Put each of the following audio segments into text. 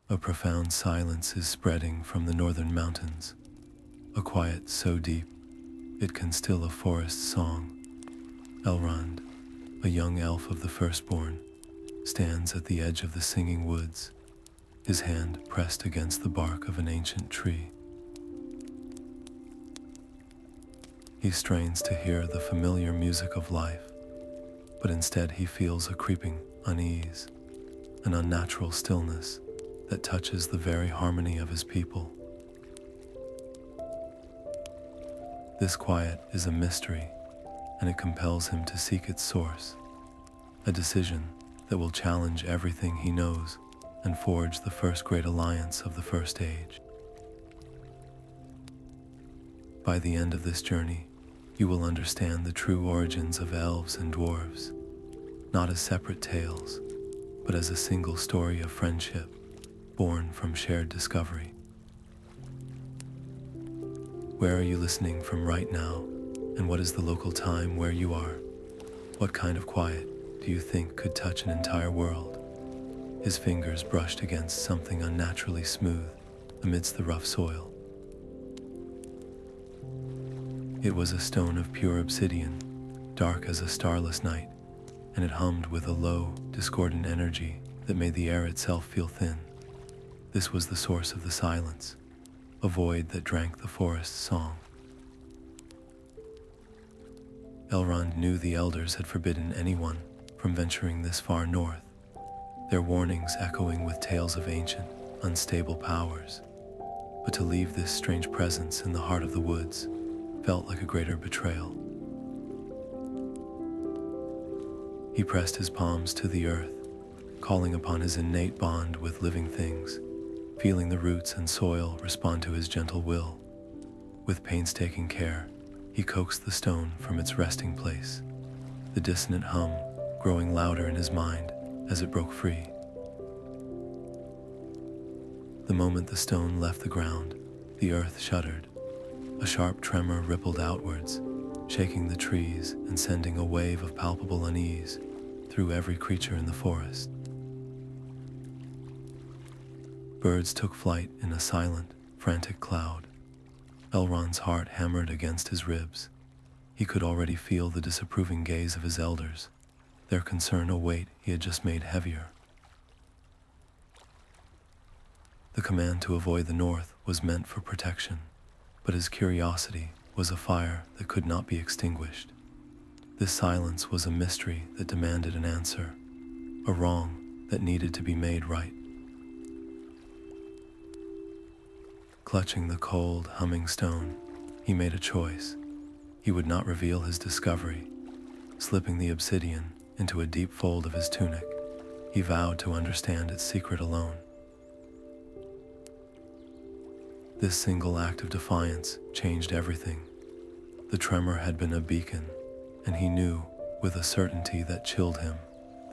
A profound silence is spreading from the northern mountains, a quiet so deep it can still a forest song. Elrond, a young elf of the firstborn, stands at the edge of the singing woods, his hand pressed against the bark of an ancient tree. He strains to hear the familiar music of life, but instead he feels a creeping unease, an unnatural stillness that touches the very harmony of his people. This quiet is a mystery, and it compels him to seek its source, a decision that will challenge everything he knows and forge the first great alliance of the First Age. By the end of this journey, you will understand the true origins of elves and dwarves, not as separate tales, but as a single story of friendship, born from shared discovery. Where are you listening from right now, and what is the local time where you are? What kind of quiet do you think could touch an entire world? His fingers brushed against something unnaturally smooth amidst the rough soil. It was a stone of pure obsidian, dark as a starless night, and it hummed with a low, discordant energy that made the air itself feel thin. This was the source of the silence, a void that drank the forest's song. Elrond knew the elders had forbidden anyone from venturing this far north, their warnings echoing with tales of ancient, unstable powers. But to leave this strange presence in the heart of the woods felt like a greater betrayal. He pressed his palms to the earth, calling upon his innate bond with living things, feeling the roots and soil respond to his gentle will. With painstaking care, he coaxed the stone from its resting place, the dissonant hum growing louder in his mind as it broke free. The moment the stone left the ground, the earth shuddered. A sharp tremor rippled outwards, shaking the trees and sending a wave of palpable unease through every creature in the forest. Birds took flight in a silent, frantic cloud. Elrond's heart hammered against his ribs. He could already feel the disapproving gaze of his elders, their concern a weight he had just made heavier. The command to avoid the north was meant for protection, but his curiosity was a fire that could not be extinguished. This silence was a mystery that demanded an answer, a wrong that needed to be made right. Clutching the cold, humming stone, he made a choice. He would not reveal his discovery. Slipping the obsidian into a deep fold of his tunic, he vowed to understand its secret alone. This single act of defiance changed everything. The tremor had been a beacon, and he knew, with a certainty that chilled him,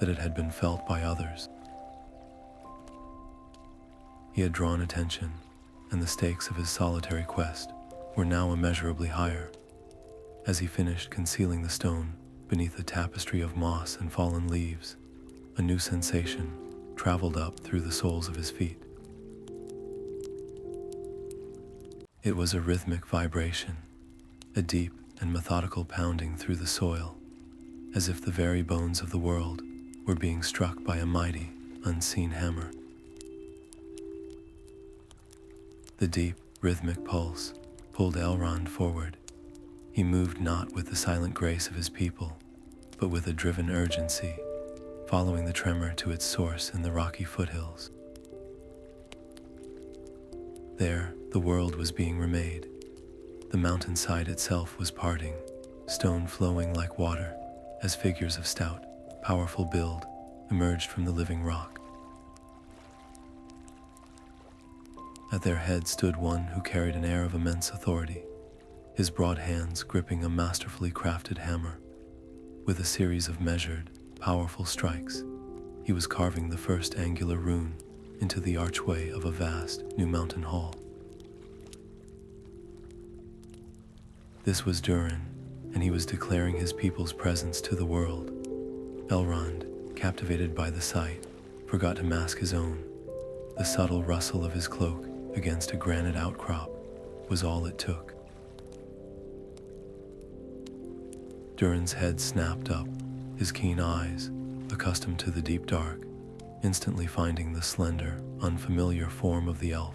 that it had been felt by others. He had drawn attention, and the stakes of his solitary quest were now immeasurably higher. As he finished concealing the stone beneath a tapestry of moss and fallen leaves, a new sensation traveled up through the soles of his feet. It was a rhythmic vibration, a deep and methodical pounding through the soil, as if the very bones of the world were being struck by a mighty, unseen hammer. The deep, rhythmic pulse pulled Elrond forward. He moved not with the silent grace of his people, but with a driven urgency, following the tremor to its source in the rocky foothills. There, the world was being remade. The mountainside itself was parting, stone flowing like water, as figures of stout, powerful build emerged from the living rock. At their head stood one who carried an air of immense authority, his broad hands gripping a masterfully crafted hammer. With a series of measured, powerful strikes, he was carving the first angular rune into the archway of a vast new mountain hall. This was Durin, and he was declaring his people's presence to the world. Elrond, captivated by the sight, forgot to mask his own. The subtle rustle of his cloak against a granite outcrop was all it took. Durin's head snapped up, his keen eyes, accustomed to the deep dark, instantly finding the slender, unfamiliar form of the elf.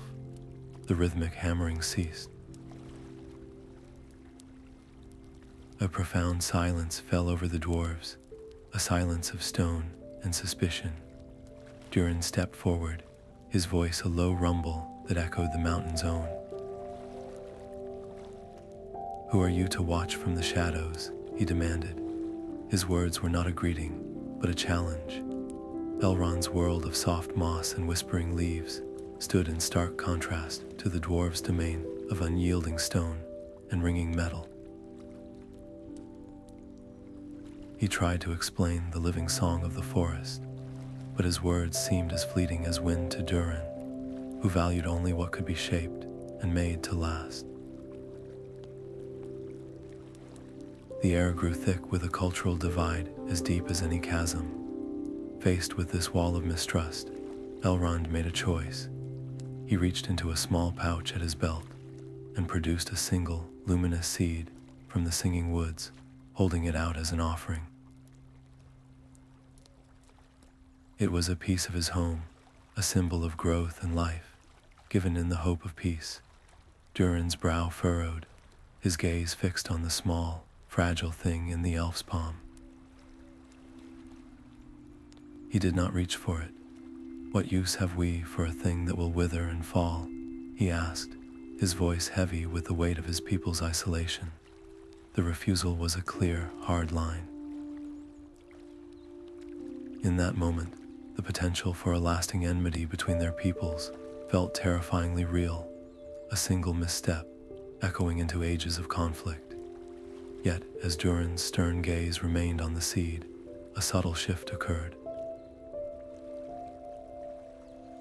The rhythmic hammering ceased. A profound silence fell over the dwarves, a silence of stone and suspicion. Durin stepped forward, his voice a low rumble that echoed the mountain's own. "Who are you to watch from the shadows?" he demanded. His words were not a greeting, but a challenge. Elrond's world of soft moss and whispering leaves stood in stark contrast to the dwarves' domain of unyielding stone and ringing metal. He tried to explain the living song of the forest, but his words seemed as fleeting as wind to Durin, who valued only what could be shaped and made to last. The air grew thick with a cultural divide as deep as any chasm. Faced with this wall of mistrust, Elrond made a choice. He reached into a small pouch at his belt and produced a single, luminous seed from the singing woods, holding it out as an offering. It was a piece of his home, a symbol of growth and life, given in the hope of peace. Durin's brow furrowed, his gaze fixed on the small, fragile thing in the elf's palm. He did not reach for it. "What use have we for a thing that will wither and fall?" he asked, his voice heavy with the weight of his people's isolation. The refusal was a clear, hard line. In that moment, the potential for a lasting enmity between their peoples felt terrifyingly real, a single misstep echoing into ages of conflict. Yet, as Durin's stern gaze remained on the seed, a subtle shift occurred.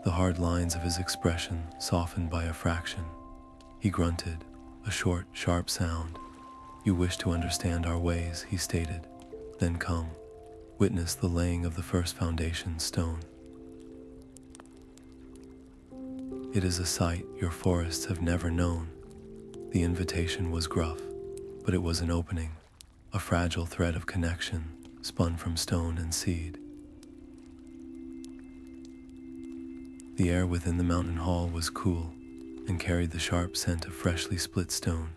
The hard lines of his expression softened by a fraction. He grunted, a short, sharp sound. "You wish to understand our ways," he stated. "Then come, witness the laying of the first foundation stone. It is a sight your forests have never known." The invitation was gruff, but it was an opening, a fragile thread of connection spun from stone and seed. The air within the mountain hall was cool and carried the sharp scent of freshly split stone.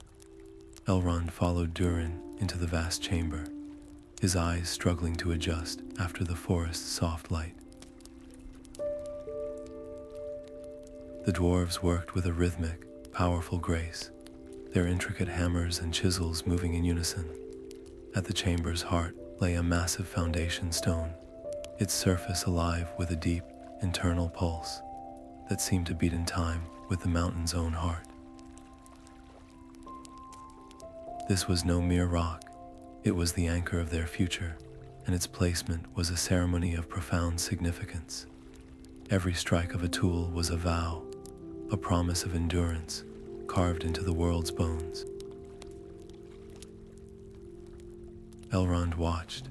Elrond followed Durin into the vast chamber, his eyes struggling to adjust after the forest's soft light. The dwarves worked with a rhythmic, powerful grace, their intricate hammers and chisels moving in unison. At the chamber's heart lay a massive foundation stone, its surface alive with a deep, internal pulse that seemed to beat in time with the mountain's own heart. This was no mere rock, it was the anchor of their future, and its placement was a ceremony of profound significance. Every strike of a tool was a vow, a promise of endurance, carved into the world's bones. Elrond watched,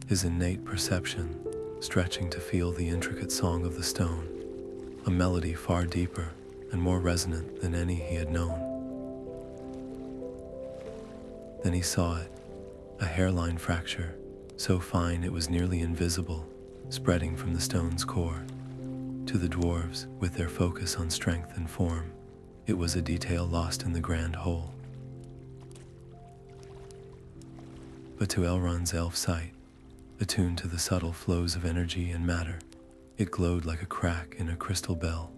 his innate perception stretching to feel the intricate song of the stone, a melody far deeper and more resonant than any he had known. Then he saw it, a hairline fracture, so fine it was nearly invisible, spreading from the stone's core. To the dwarves, with their focus on strength and form, it was a detail lost in the grand whole. But to Elrond's elf sight, attuned to the subtle flows of energy and matter, it glowed like a crack in a crystal bell.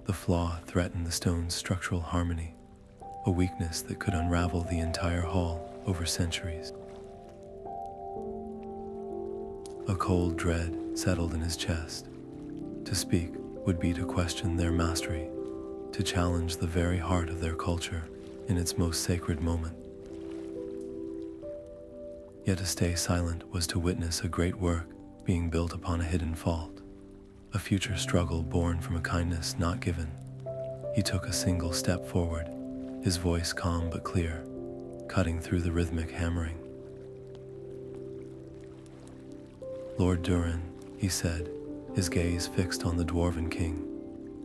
The flaw threatened the stone's structural harmony, a weakness that could unravel the entire hall over centuries. A cold dread settled in his chest. To speak would be to question their mastery, to challenge the very heart of their culture in its most sacred moment. Yet to stay silent was to witness a great work being built upon a hidden fault, a future struggle born from a kindness not given. He took a single step forward, his voice calm but clear, cutting through the rhythmic hammering. "Lord Durin," he said, his gaze fixed on the dwarven king,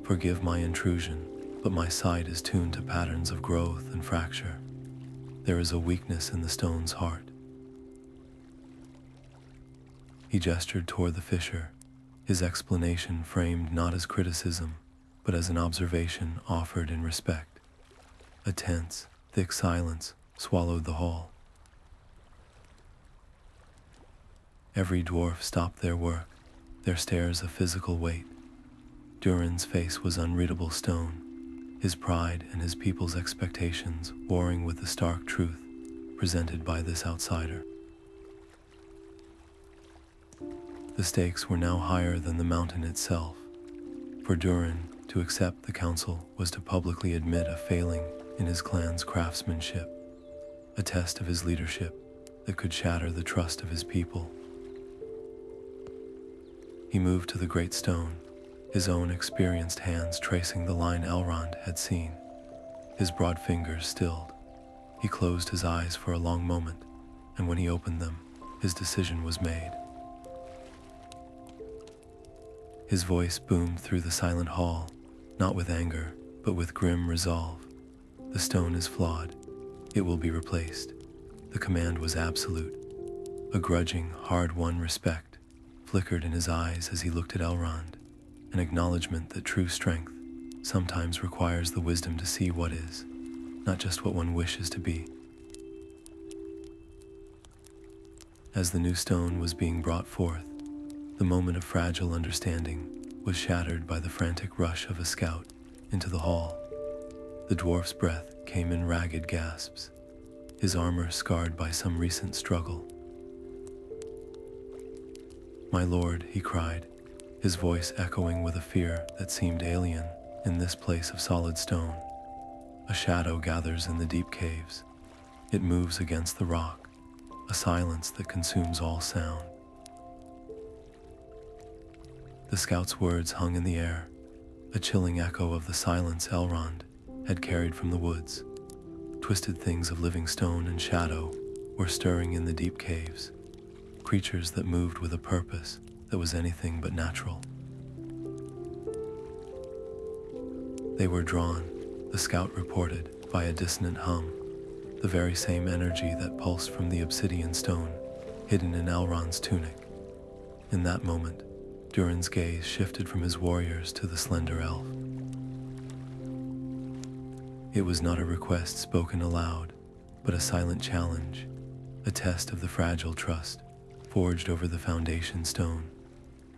Forgive my intrusion, but my sight is tuned to patterns of growth and fracture. There is a weakness in the stone's heart. He gestured toward the fissure, his explanation framed not as criticism, but as an observation offered in respect. A tense, thick silence swallowed the hall. Every dwarf stopped their work, their stares a physical weight. Durin's face was unreadable stone, his pride and his people's expectations warring with the stark truth presented by this outsider. The stakes were now higher than the mountain itself. For Durin, to accept the council was to publicly admit a failing in his clan's craftsmanship, a test of his leadership that could shatter the trust of his people. He moved to the great stone, his own experienced hands tracing the line Elrond had seen. His broad fingers stilled. He closed his eyes for a long moment, and when he opened them, his decision was made. His voice boomed through the silent hall, not with anger, but with grim resolve. The stone is flawed. It will be replaced. The command was absolute. A grudging, hard-won respect flickered in his eyes as he looked at Elrond, an acknowledgement that true strength sometimes requires the wisdom to see what is, not just what one wishes to be. As the new stone was being brought forth, the moment of fragile understanding was shattered by the frantic rush of a scout into the hall. The dwarf's breath came in ragged gasps, his armor scarred by some recent struggle. "My lord," he cried, his voice echoing with a fear that seemed alien in this place of solid stone. A shadow gathers in the deep caves. It moves against the rock, a silence that consumes all sound. The scout's words hung in the air, a chilling echo of the silence Elrond had carried from the woods. Twisted things of living stone and shadow were stirring in the deep caves, creatures that moved with a purpose that was anything but natural. They were drawn, the scout reported, by a dissonant hum, the very same energy that pulsed from the obsidian stone hidden in Elrond's tunic. In that moment, Durin's gaze shifted from his warriors to the slender elf. It was not a request spoken aloud, but a silent challenge, a test of the fragile trust forged over the foundation stone.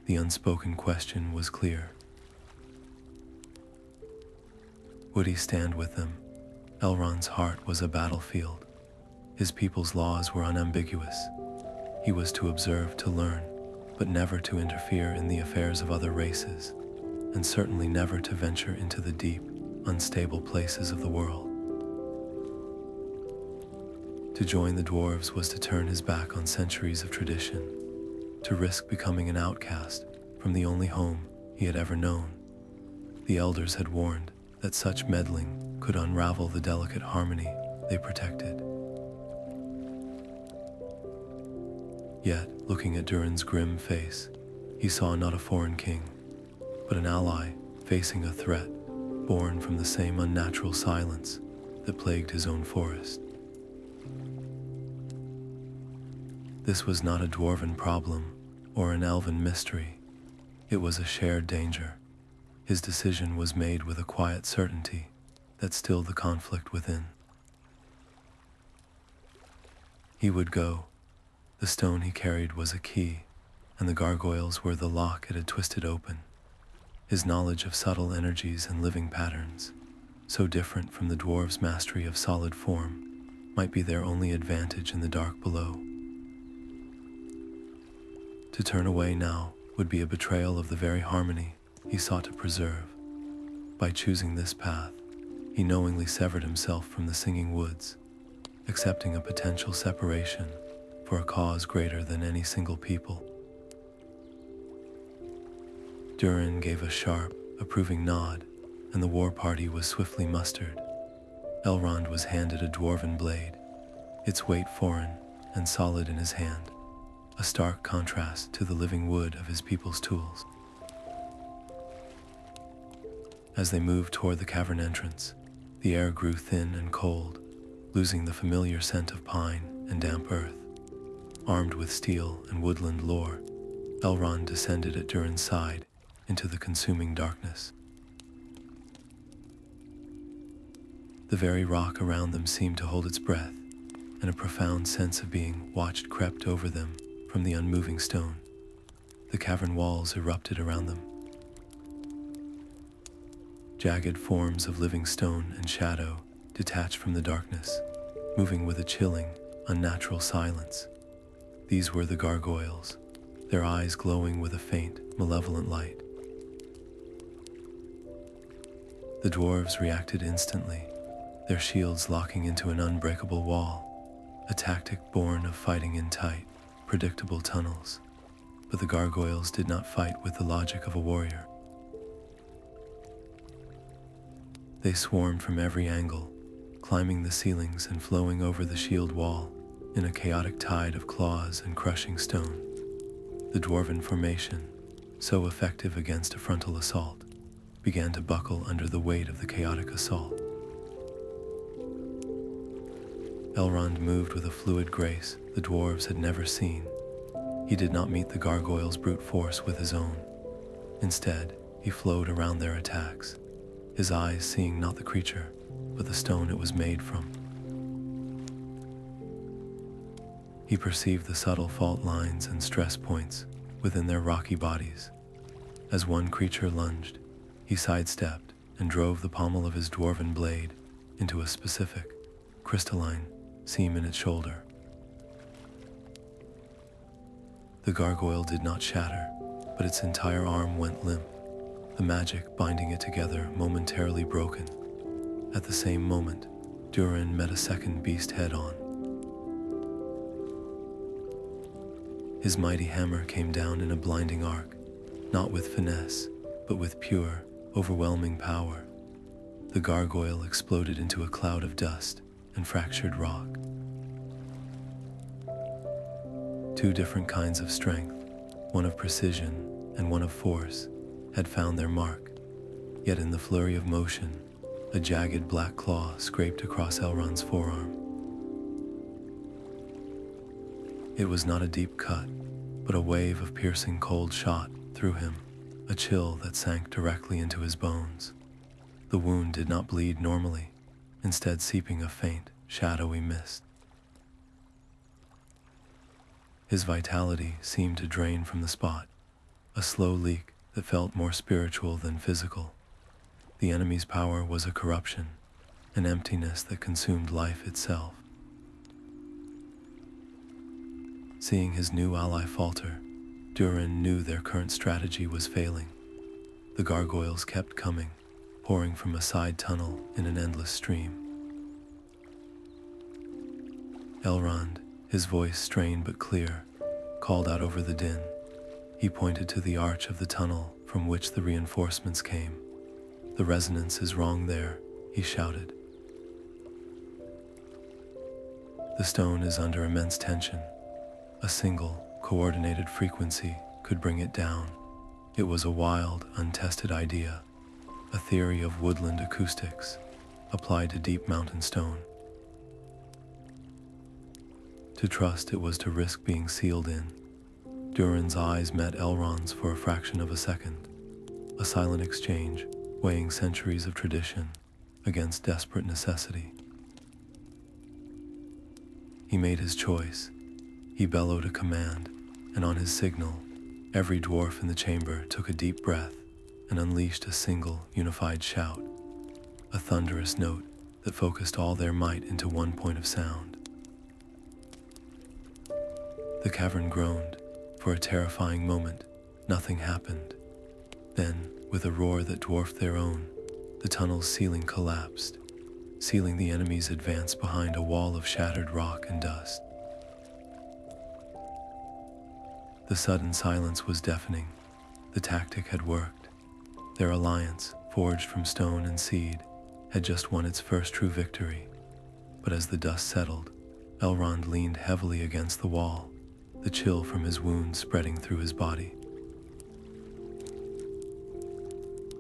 The unspoken question was clear. Would he stand with them? Elrond's heart was a battlefield. His people's laws were unambiguous. He was to observe, to learn, but never to interfere in the affairs of other races, and certainly never to venture into the deep, unstable places of the world. To join the dwarves was to turn his back on centuries of tradition, to risk becoming an outcast from the only home he had ever known. The elders had warned that such meddling could unravel the delicate harmony they protected. Yet, looking at Durin's grim face, he saw not a foreign king, but an ally facing a threat born from the same unnatural silence that plagued his own forest. This was not a dwarven problem or an elven mystery. It was a shared danger. His decision was made with a quiet certainty that stilled the conflict within. He would go. The stone he carried was a key, and the gargoyles were the lock it had twisted open. His knowledge of subtle energies and living patterns, so different from the dwarves' mastery of solid form, might be their only advantage in the dark below. To turn away now would be a betrayal of the very harmony he sought to preserve. By choosing this path, he knowingly severed himself from the singing woods, accepting a potential separation for a cause greater than any single people. Durin gave a sharp, approving nod, and the war party was swiftly mustered. Elrond was handed a dwarven blade, its weight foreign and solid in his hand, a stark contrast to the living wood of his people's tools. As they moved toward the cavern entrance, the air grew thin and cold, losing the familiar scent of pine and damp earth. Armed with steel and woodland lore, Elrond descended at Durin's side into the consuming darkness. The very rock around them seemed to hold its breath, and a profound sense of being watched crept over them from the unmoving stone. The cavern walls erupted around them. Jagged forms of living stone and shadow detached from the darkness, moving with a chilling, unnatural silence. These were the gargoyles, their eyes glowing with a faint, malevolent light. The dwarves reacted instantly, their shields locking into an unbreakable wall, a tactic born of fighting in tight, predictable tunnels. But the gargoyles did not fight with the logic of a warrior. They swarmed from every angle, climbing the ceilings and flowing over the shield wall in a chaotic tide of claws and crushing stone. The dwarven formation, so effective against a frontal assault, began to buckle under the weight of the chaotic assault. Elrond moved with a fluid grace the dwarves had never seen. He did not meet the gargoyles' brute force with his own. Instead, he flowed around their attacks, his eyes seeing not the creature, but the stone it was made from. He perceived the subtle fault lines and stress points within their rocky bodies. As one creature lunged, he sidestepped and drove the pommel of his dwarven blade into a specific, crystalline seam in its shoulder. The gargoyle did not shatter, but its entire arm went limp, the magic binding it together momentarily broken. At the same moment, Durin met a second beast head-on. His mighty hammer came down in a blinding arc, not with finesse, but with pure, overwhelming power. The gargoyle exploded into a cloud of dust and fractured rock. Two different kinds of strength, one of precision and one of force, had found their mark. Yet in the flurry of motion, a jagged black claw scraped across Elrond's forearm. It was not a deep cut, but a wave of piercing cold shot through him, a chill that sank directly into his bones. The wound did not bleed normally, instead seeping a faint, shadowy mist. His vitality seemed to drain from the spot, a slow leak that felt more spiritual than physical. The enemy's power was a corruption, an emptiness that consumed life itself. Seeing his new ally falter, Durin knew their current strategy was failing. The gargoyles kept coming, pouring from a side tunnel in an endless stream. Elrond, his voice strained but clear, called out over the din. He pointed to the arch of the tunnel from which the reinforcements came. "The resonance is wrong there," he shouted. "The stone is under immense tension. A single, coordinated frequency could bring it down." It was a wild, untested idea, a theory of woodland acoustics applied to deep mountain stone. To trust it was to risk being sealed in. Durin's eyes met Elrond's for a fraction of a second, a silent exchange weighing centuries of tradition against desperate necessity. He made his choice. He bellowed a command, and on his signal, every dwarf in the chamber took a deep breath and unleashed a single, unified shout, a thunderous note that focused all their might into one point of sound. The cavern groaned. For a terrifying moment, nothing happened. Then, with a roar that dwarfed their own, the tunnel's ceiling collapsed, sealing the enemy's advance behind a wall of shattered rock and dust. The sudden silence was deafening. The tactic had worked. Their alliance, forged from stone and seed, had just won its first true victory. But as the dust settled, Elrond leaned heavily against the wall, the chill from his wound spreading through his body.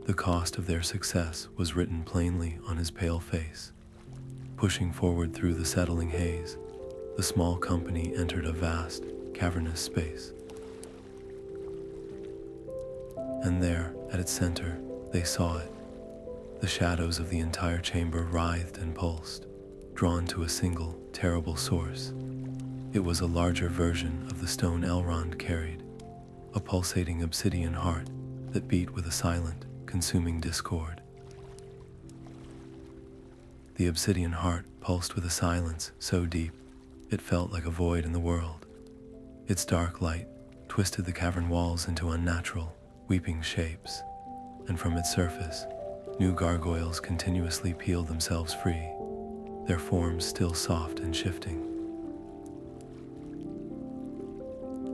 The cost of their success was written plainly on his pale face. Pushing forward through the settling haze, the small company entered a vast, cavernous space. And there, at its center, they saw it. The shadows of the entire chamber writhed and pulsed, drawn to a single, terrible source. It was a larger version of the stone Elrond carried, a pulsating obsidian heart that beat with a silent, consuming discord. The obsidian heart pulsed with a silence so deep, it felt like a void in the world. Its dark light twisted the cavern walls into unnatural, weeping shapes, and from its surface, new gargoyles continuously peeled themselves free, their forms still soft and shifting.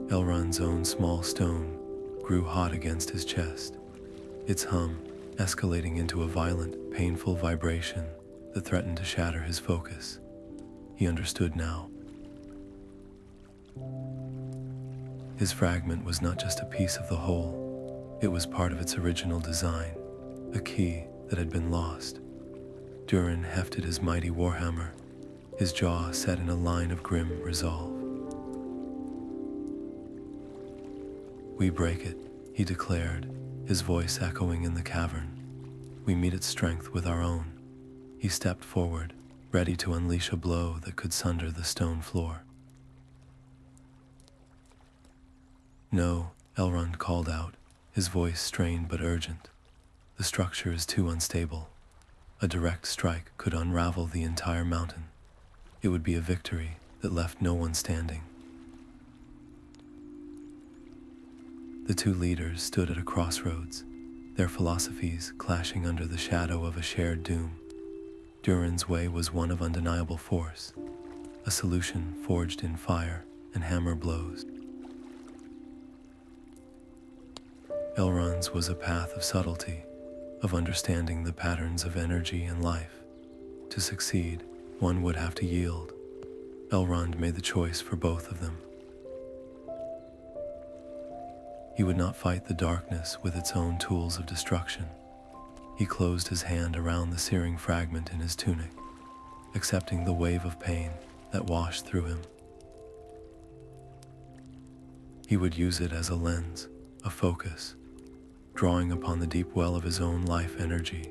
Elrond's own small stone grew hot against his chest, its hum escalating into a violent, painful vibration that threatened to shatter his focus. He understood now. His fragment was not just a piece of the whole, it was part of its original design, a key that had been lost. Durin hefted his mighty warhammer, his jaw set in a line of grim resolve. "We break it," he declared, his voice echoing in the cavern. "We meet its strength with our own." He stepped forward, ready to unleash a blow that could sunder the stone floor. "No," Elrond called out, his voice strained but urgent. "The structure is too unstable. A direct strike could unravel the entire mountain. It would be a victory that left no one standing." The two leaders stood at a crossroads, their philosophies clashing under the shadow of a shared doom. Durin's way was one of undeniable force, a solution forged in fire and hammer blows. Elrond's was a path of subtlety, of understanding the patterns of energy and life. To succeed, one would have to yield. Elrond made the choice for both of them. He would not fight the darkness with its own tools of destruction. He closed his hand around the searing fragment in his tunic, accepting the wave of pain that washed through him. He would use it as a lens, a focus, drawing upon the deep well of his own life energy,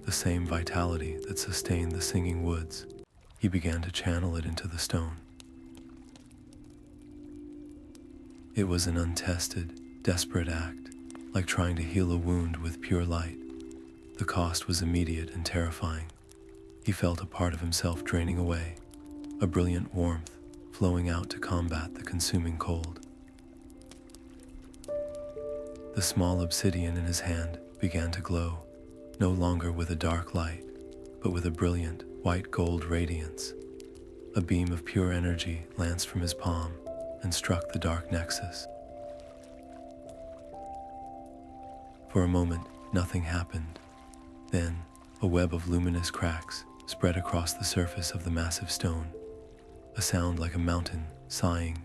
the same vitality that sustained the singing woods. He began to channel it into the stone. It was an untested, desperate act, like trying to heal a wound with pure light. The cost was immediate and terrifying. He felt a part of himself draining away, a brilliant warmth flowing out to combat the consuming cold. The small obsidian in his hand began to glow, no longer with a dark light, but with a brilliant, white-gold radiance. A beam of pure energy lanced from his palm and struck the dark Nexus. For a moment, nothing happened. Then, a web of luminous cracks spread across the surface of the massive stone. A sound like a mountain, sighing,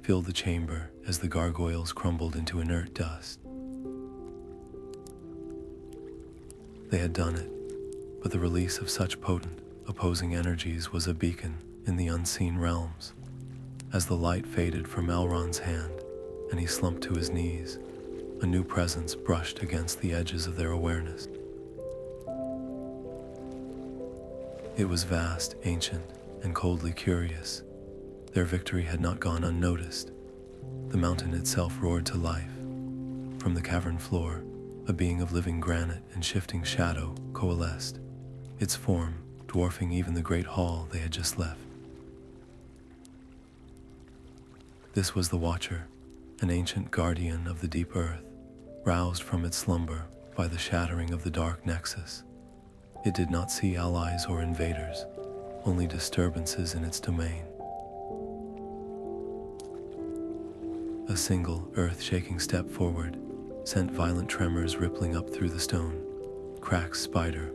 filled the chamber as the gargoyles crumbled into inert dust. They had done it, but the release of such potent, opposing energies was a beacon in the unseen realms. As the light faded from Elrond's hand and he slumped to his knees, a new presence brushed against the edges of their awareness. It was vast, ancient, and coldly curious. Their victory had not gone unnoticed. The mountain itself roared to life. From the cavern floor, a being of living granite and shifting shadow coalesced, its form dwarfing even the great hall they had just left. This was the Watcher, an ancient guardian of the deep earth, roused from its slumber by the shattering of the dark Nexus. It did not see allies or invaders, only disturbances in its domain. A single earth-shaking step forward sent violent tremors rippling up through the stone, cracks spider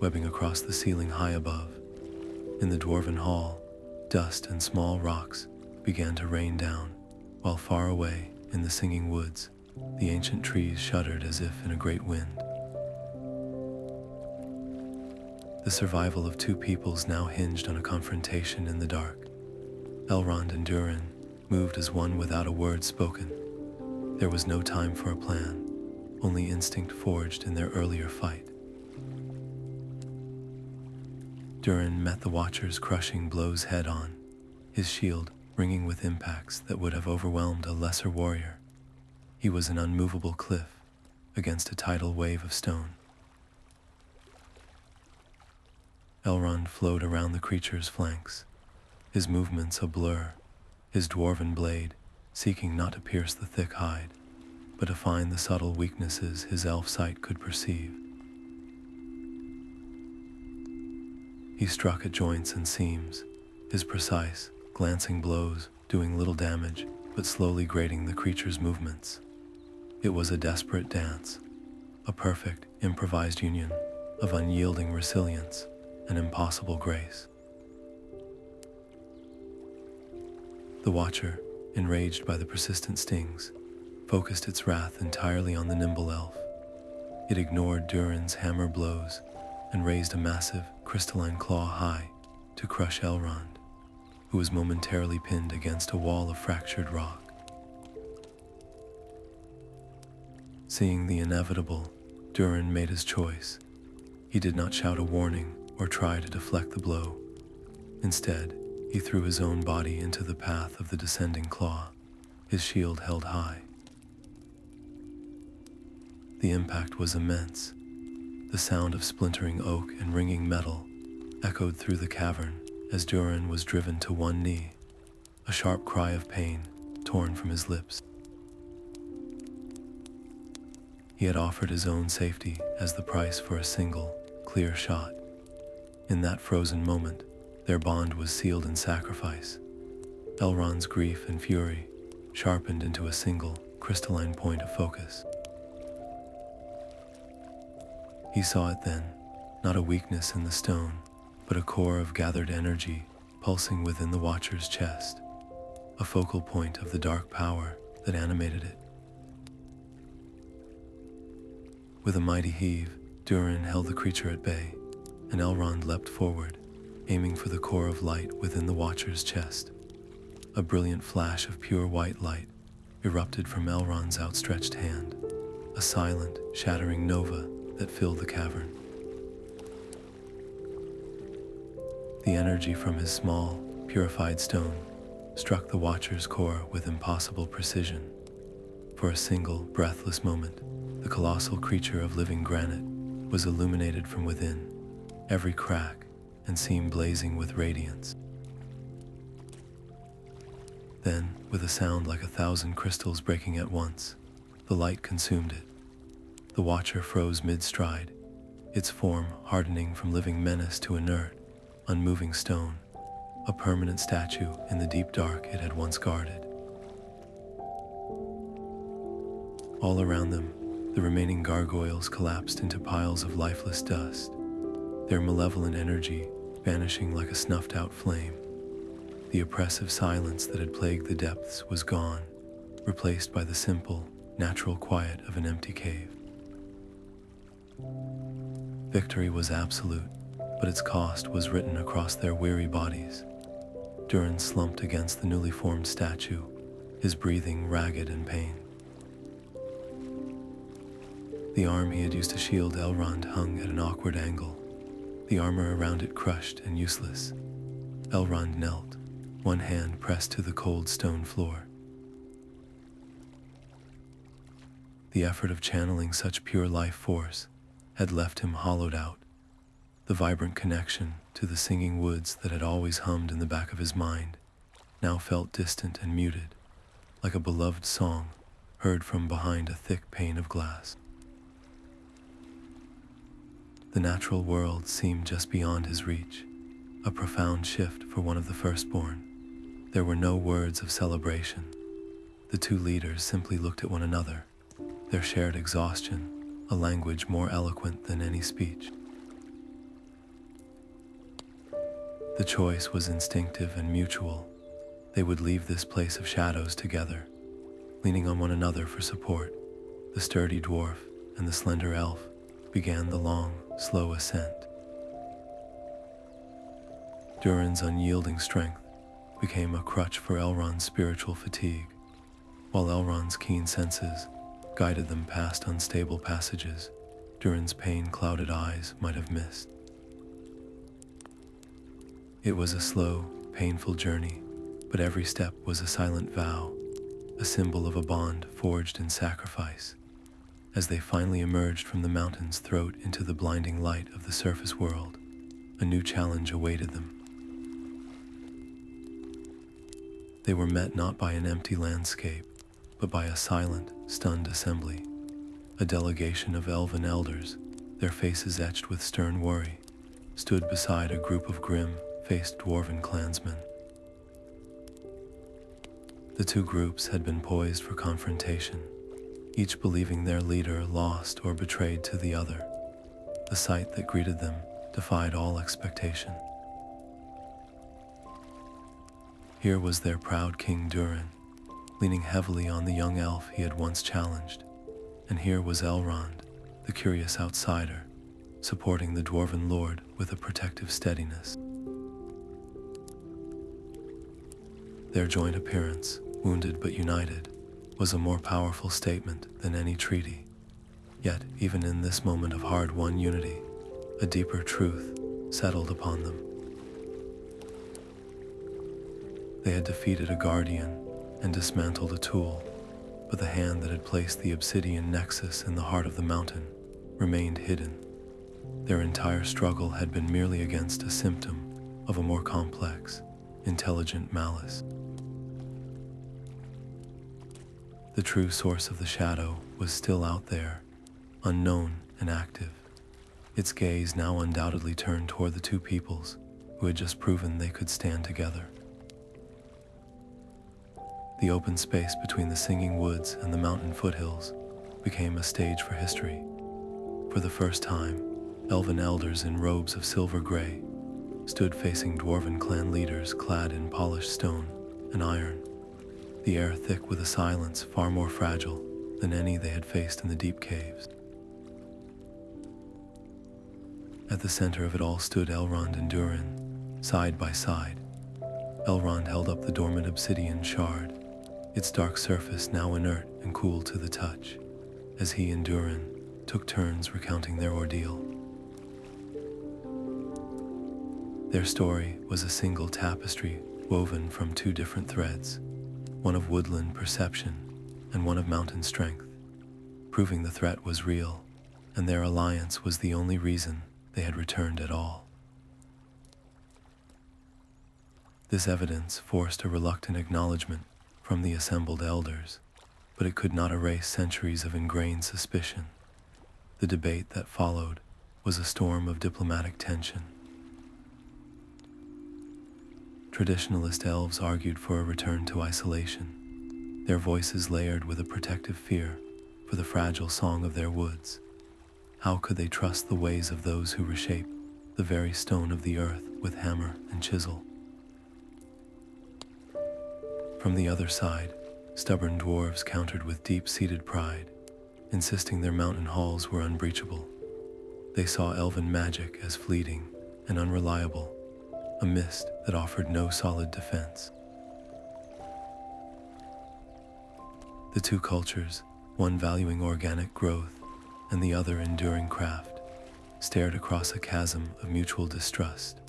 webbing across the ceiling high above. In the dwarven hall, dust and small rocks began to rain down, while far away in the singing woods, the ancient trees shuddered as if in a great wind. The survival of two peoples now hinged on a confrontation in the dark. Elrond and Durin moved as one without a word spoken. There was no time for a plan, only instinct forged in their earlier fight. Durin met the Watcher's crushing blows head-on, his shield ringing with impacts that would have overwhelmed a lesser warrior. He was an unmovable cliff against a tidal wave of stone. Elrond flowed around the creature's flanks, his movements a blur, his dwarven blade seeking not to pierce the thick hide, but to find the subtle weaknesses his elf sight could perceive. He struck at joints and seams, his precise, glancing blows doing little damage but slowly grating the creature's movements. It was a desperate dance, a perfect, improvised union of unyielding resilience and impossible grace. The Watcher, enraged by the persistent stings, focused its wrath entirely on the nimble elf. It ignored Durin's hammer blows and raised a massive, crystalline claw high to crush Elrond, who was momentarily pinned against a wall of fractured rock. Seeing the inevitable, Durin made his choice. He did not shout a warning or try to deflect the blow. Instead, he threw his own body into the path of the descending claw, his shield held high. The impact was immense. The sound of splintering oak and ringing metal echoed through the cavern as Durin was driven to one knee, a sharp cry of pain torn from his lips. He had offered his own safety as the price for a single, clear shot. In that frozen moment, their bond was sealed in sacrifice. Elrond's grief and fury sharpened into a single, crystalline point of focus. He saw it then, not a weakness in the stone, but a core of gathered energy pulsing within the Watcher's chest, a focal point of the dark power that animated it. With a mighty heave, Durin held the creature at bay, and Elrond leapt forward, aiming for the core of light within the Watcher's chest. A brilliant flash of pure white light erupted from Elrond's outstretched hand, a silent, shattering nova that filled the cavern. The energy from his small, purified stone struck the Watcher's core with impossible precision. For a single, breathless moment, the colossal creature of living granite was illuminated from within, every crack and seam blazing with radiance. Then, with a sound like 1,000 crystals breaking at once, the light consumed it. The Watcher froze mid-stride, its form hardening from living menace to inert, unmoving stone, a permanent statue in the deep dark it had once guarded. All around them, the remaining gargoyles collapsed into piles of lifeless dust, their malevolent energy vanishing like a snuffed-out flame. The oppressive silence that had plagued the depths was gone, replaced by the simple, natural quiet of an empty cave. Victory was absolute, but its cost was written across their weary bodies. Durin slumped against the newly formed statue, his breathing ragged in pain. The arm he had used to shield Elrond hung at an awkward angle, the armor around it crushed and useless. Elrond knelt, one hand pressed to the cold stone floor. The effort of channeling such pure life force had left him hollowed out. The vibrant connection to the singing woods that had always hummed in the back of his mind now felt distant and muted, like a beloved song heard from behind a thick pane of glass. The natural world seemed just beyond his reach, a profound shift for one of the firstborn. There were no words of celebration. The two leaders simply looked at one another, their shared exhaustion a language more eloquent than any speech. The choice was instinctive and mutual. They would leave this place of shadows together, leaning on one another for support. The sturdy dwarf and the slender elf began the long, slow ascent. Durin's unyielding strength became a crutch for Elrond's spiritual fatigue, while Elrond's keen senses guided them past unstable passages Durin's pain-clouded eyes might have missed. It was a slow, painful journey, but every step was a silent vow, a symbol of a bond forged in sacrifice. As they finally emerged from the mountain's throat into the blinding light of the surface world, a new challenge awaited them. They were met not by an empty landscape, but by a silent, stunned assembly, a delegation of elven elders, their faces etched with stern worry, stood beside a group of grim-faced dwarven clansmen. The two groups had been poised for confrontation, each believing their leader lost or betrayed to the other. The sight that greeted them defied all expectation. Here was their proud King Durin, leaning heavily on the young elf he had once challenged, and here was Elrond, the curious outsider, supporting the dwarven lord with a protective steadiness. Their joint appearance, wounded but united, was a more powerful statement than any treaty. Yet, even in this moment of hard-won unity, a deeper truth settled upon them. They had defeated a guardian and dismantled a tool, but the hand that had placed the Obsidian Nexus in the heart of the mountain remained hidden. Their entire struggle had been merely against a symptom of a more complex, intelligent malice. The true source of the shadow was still out there, unknown and active, its gaze now undoubtedly turned toward the two peoples who had just proven they could stand together. The open space between the singing woods and the mountain foothills became a stage for history. For the first time, elven elders in robes of silver gray stood facing dwarven clan leaders clad in polished stone and iron, the air thick with a silence far more fragile than any they had faced in the deep caves. At the center of it all stood Elrond and Durin, side by side. Elrond held up the dormant obsidian shard, its dark surface now inert and cool to the touch, as he and Durin took turns recounting their ordeal. Their story was a single tapestry woven from two different threads, one of woodland perception and one of mountain strength, proving the threat was real, and their alliance was the only reason they had returned at all. This evidence forced a reluctant acknowledgement from the assembled elders, but it could not erase centuries of ingrained suspicion. The debate that followed was a storm of diplomatic tension. Traditionalist elves argued for a return to isolation, their voices layered with a protective fear for the fragile song of their woods. How could they trust the ways of those who reshape the very stone of the earth with hammer and chisel? From the other side, stubborn dwarves countered with deep-seated pride, insisting their mountain halls were unbreachable. They saw elven magic as fleeting and unreliable, a mist that offered no solid defense. The two cultures, one valuing organic growth and the other enduring craft, stared across a chasm of mutual distrust.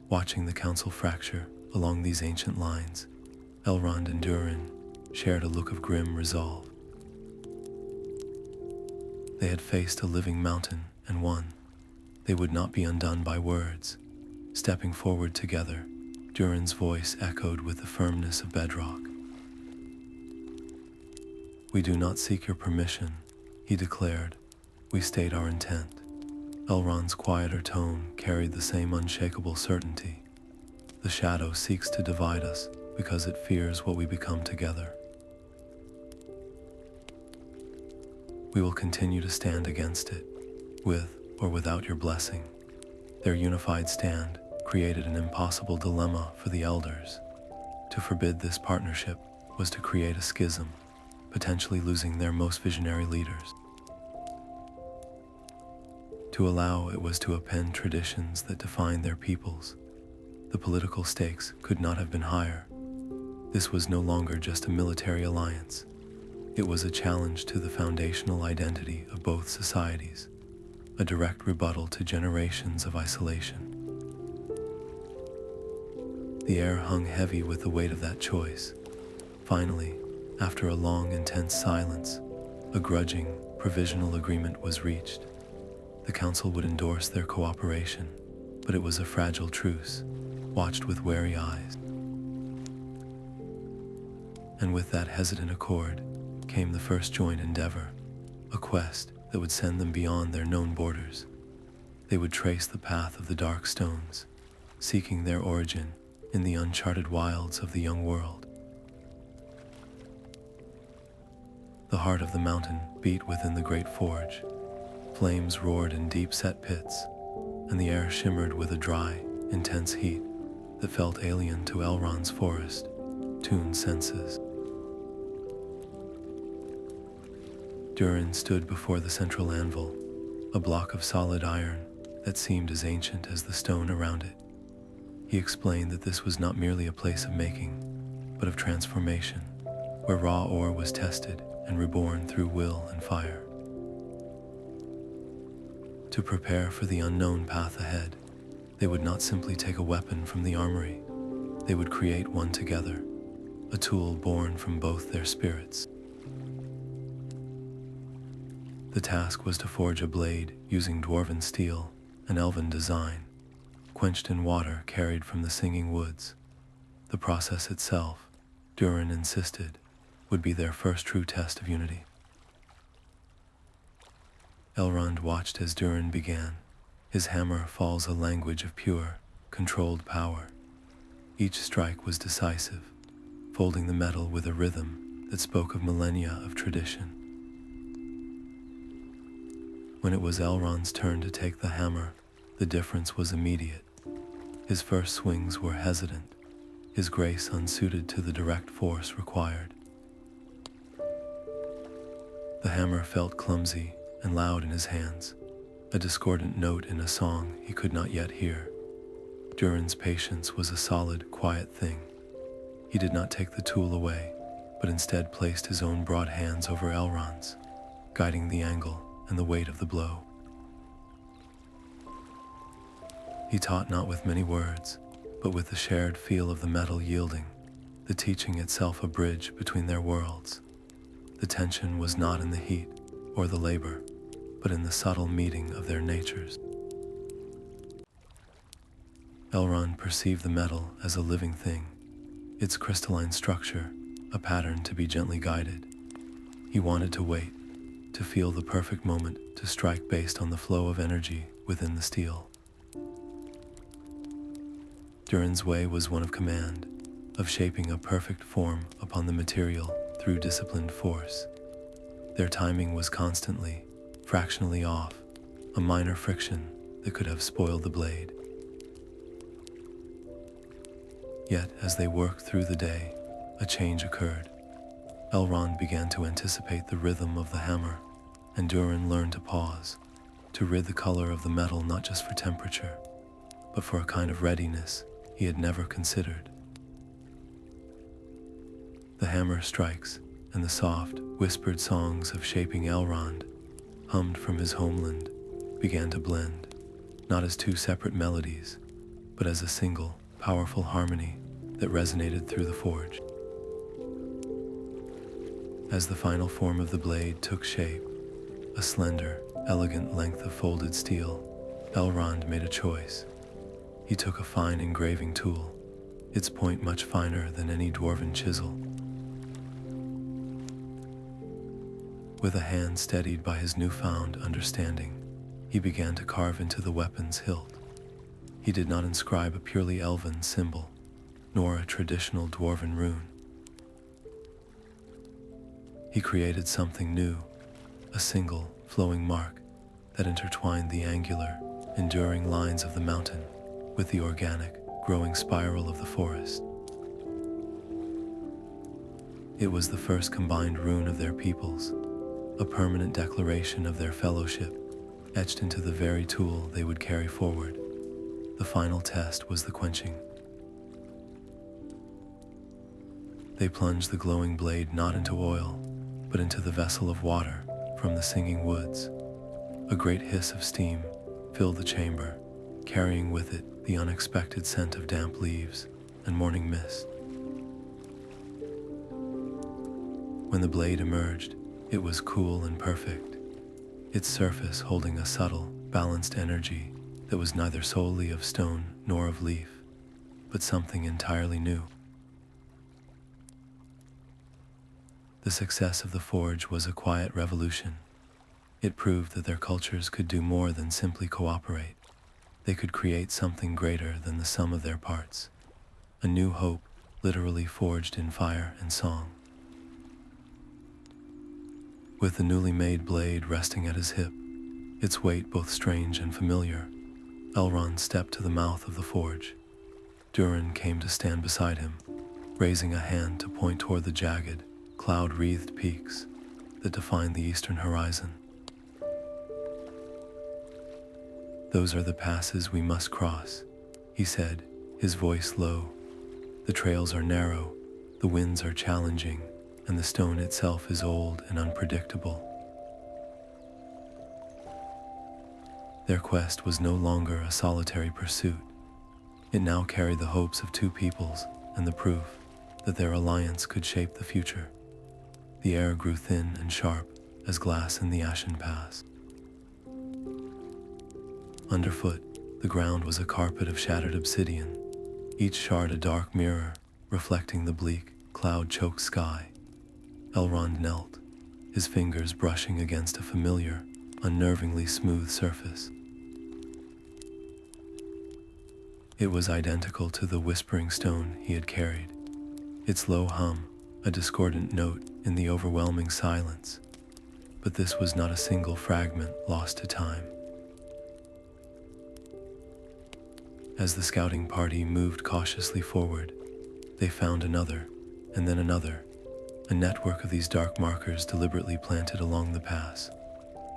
Watching the council fracture along these ancient lines, Elrond and Durin shared a look of grim resolve. They had faced a living mountain and won. They would not be undone by words. Stepping forward together, Durin's voice echoed with the firmness of bedrock. "We do not seek your permission," he declared. "We state our intent." Elrond's quieter tone carried the same unshakable certainty. "The shadow seeks to divide us because it fears what we become together. We will continue to stand against it, with or without your blessing." Their unified stand created an impossible dilemma for the elders. To forbid this partnership was to create a schism, potentially losing their most visionary leaders. To allow it was to append traditions that defined their peoples. The political stakes could not have been higher. This was no longer just a military alliance. It was a challenge to the foundational identity of both societies, a direct rebuttal to generations of isolation. The air hung heavy with the weight of that choice. Finally, after a long, intense silence, a grudging, provisional agreement was reached. The council would endorse their cooperation, but it was a fragile truce, watched with wary eyes. And with that hesitant accord came the first joint endeavor, a quest that would send them beyond their known borders. They would trace the path of the dark stones, seeking their origin in the uncharted wilds of the young world. The heart of the mountain beat within the great forge. Flames roared in deep-set pits, and the air shimmered with a dry, intense heat that felt alien to Elrond's forest-tuned senses. Durin stood before the central anvil, a block of solid iron that seemed as ancient as the stone around it. He explained that this was not merely a place of making, but of transformation, where raw ore was tested and reborn through will and fire. To prepare for the unknown path ahead, they would not simply take a weapon from the armory. They would create one together, a tool born from both their spirits. The task was to forge a blade using dwarven steel, an elven design, quenched in water carried from the singing woods. The process itself, Durin insisted, would be their first true test of unity. Elrond watched as Durin began. His hammer falls a language of pure, controlled power. Each strike was decisive, folding the metal with a rhythm that spoke of millennia of tradition. When it was Elrond's turn to take the hammer, the difference was immediate. His first swings were hesitant, his grace unsuited to the direct force required. The hammer felt clumsy and loud in his hands, a discordant note in a song he could not yet hear. Durin's patience was a solid, quiet thing. He did not take the tool away, but instead placed his own broad hands over Elrond's, guiding the angle and the weight of the blow. He taught not with many words, but with the shared feel of the metal yielding, the teaching itself a bridge between their worlds. The tension was not in the heat or the labor, but in the subtle meeting of their natures. Elrond perceived the metal as a living thing, its crystalline structure, a pattern to be gently guided. He wanted to wait, to feel the perfect moment to strike based on the flow of energy within the steel. Durin's way was one of command, of shaping a perfect form upon the material through disciplined force. Their timing was constantly, fractionally off, a minor friction that could have spoiled the blade. Yet, as they worked through the day, a change occurred. Elrond began to anticipate the rhythm of the hammer, and Durin learned to pause, to rid the color of the metal not just for temperature, but for a kind of readiness he had never considered. The hammer strikes, and the soft, whispered songs of shaping Elrond, hummed from his homeland, began to blend, not as two separate melodies, but as a single, powerful harmony that resonated through the forge. As the final form of the blade took shape, a slender, elegant length of folded steel, Elrond made a choice. He took a fine engraving tool, its point much finer than any dwarven chisel. With a hand steadied by his newfound understanding, he began to carve into the weapon's hilt. He did not inscribe a purely elven symbol, nor a traditional dwarven rune. He created something new, a single, flowing mark that intertwined the angular, enduring lines of the mountain with the organic, growing spiral of the forest. It was the first combined rune of their peoples, a permanent declaration of their fellowship, etched into the very tool they would carry forward. The final test was the quenching, They plunged the glowing blade not into oil, but into the vessel of water from the singing woods. A great hiss of steam filled the chamber, carrying with it the unexpected scent of damp leaves and morning mist. When the blade emerged, it was cool and perfect, its surface holding a subtle, balanced energy that was neither solely of stone nor of leaf, but something entirely new. The success of the forge was a quiet revolution. It proved that their cultures could do more than simply cooperate. They could create something greater than the sum of their parts. A new hope, literally forged in fire and song. With the newly made blade resting at his hip, its weight both strange and familiar, Elrond stepped to the mouth of the forge. Durin came to stand beside him, raising a hand to point toward the jagged, cloud-wreathed peaks that defined the eastern horizon. "Those are the passes we must cross," he said, his voice low. "The trails are narrow, the winds are challenging, and the stone itself is old and unpredictable." Their quest was no longer a solitary pursuit. It now carried the hopes of two peoples and the proof that their alliance could shape the future. The air grew thin and sharp as glass in the ashen pass. Underfoot, the ground was a carpet of shattered obsidian, each shard a dark mirror reflecting the bleak, cloud-choked sky. Elrond knelt, his fingers brushing against a familiar, unnervingly smooth surface. It was identical to the whispering stone he had carried, its low hum a discordant note in the overwhelming silence. But this was not a single fragment lost to time. As the scouting party moved cautiously forward, they found another, and then another, a network of these dark markers deliberately planted along the pass,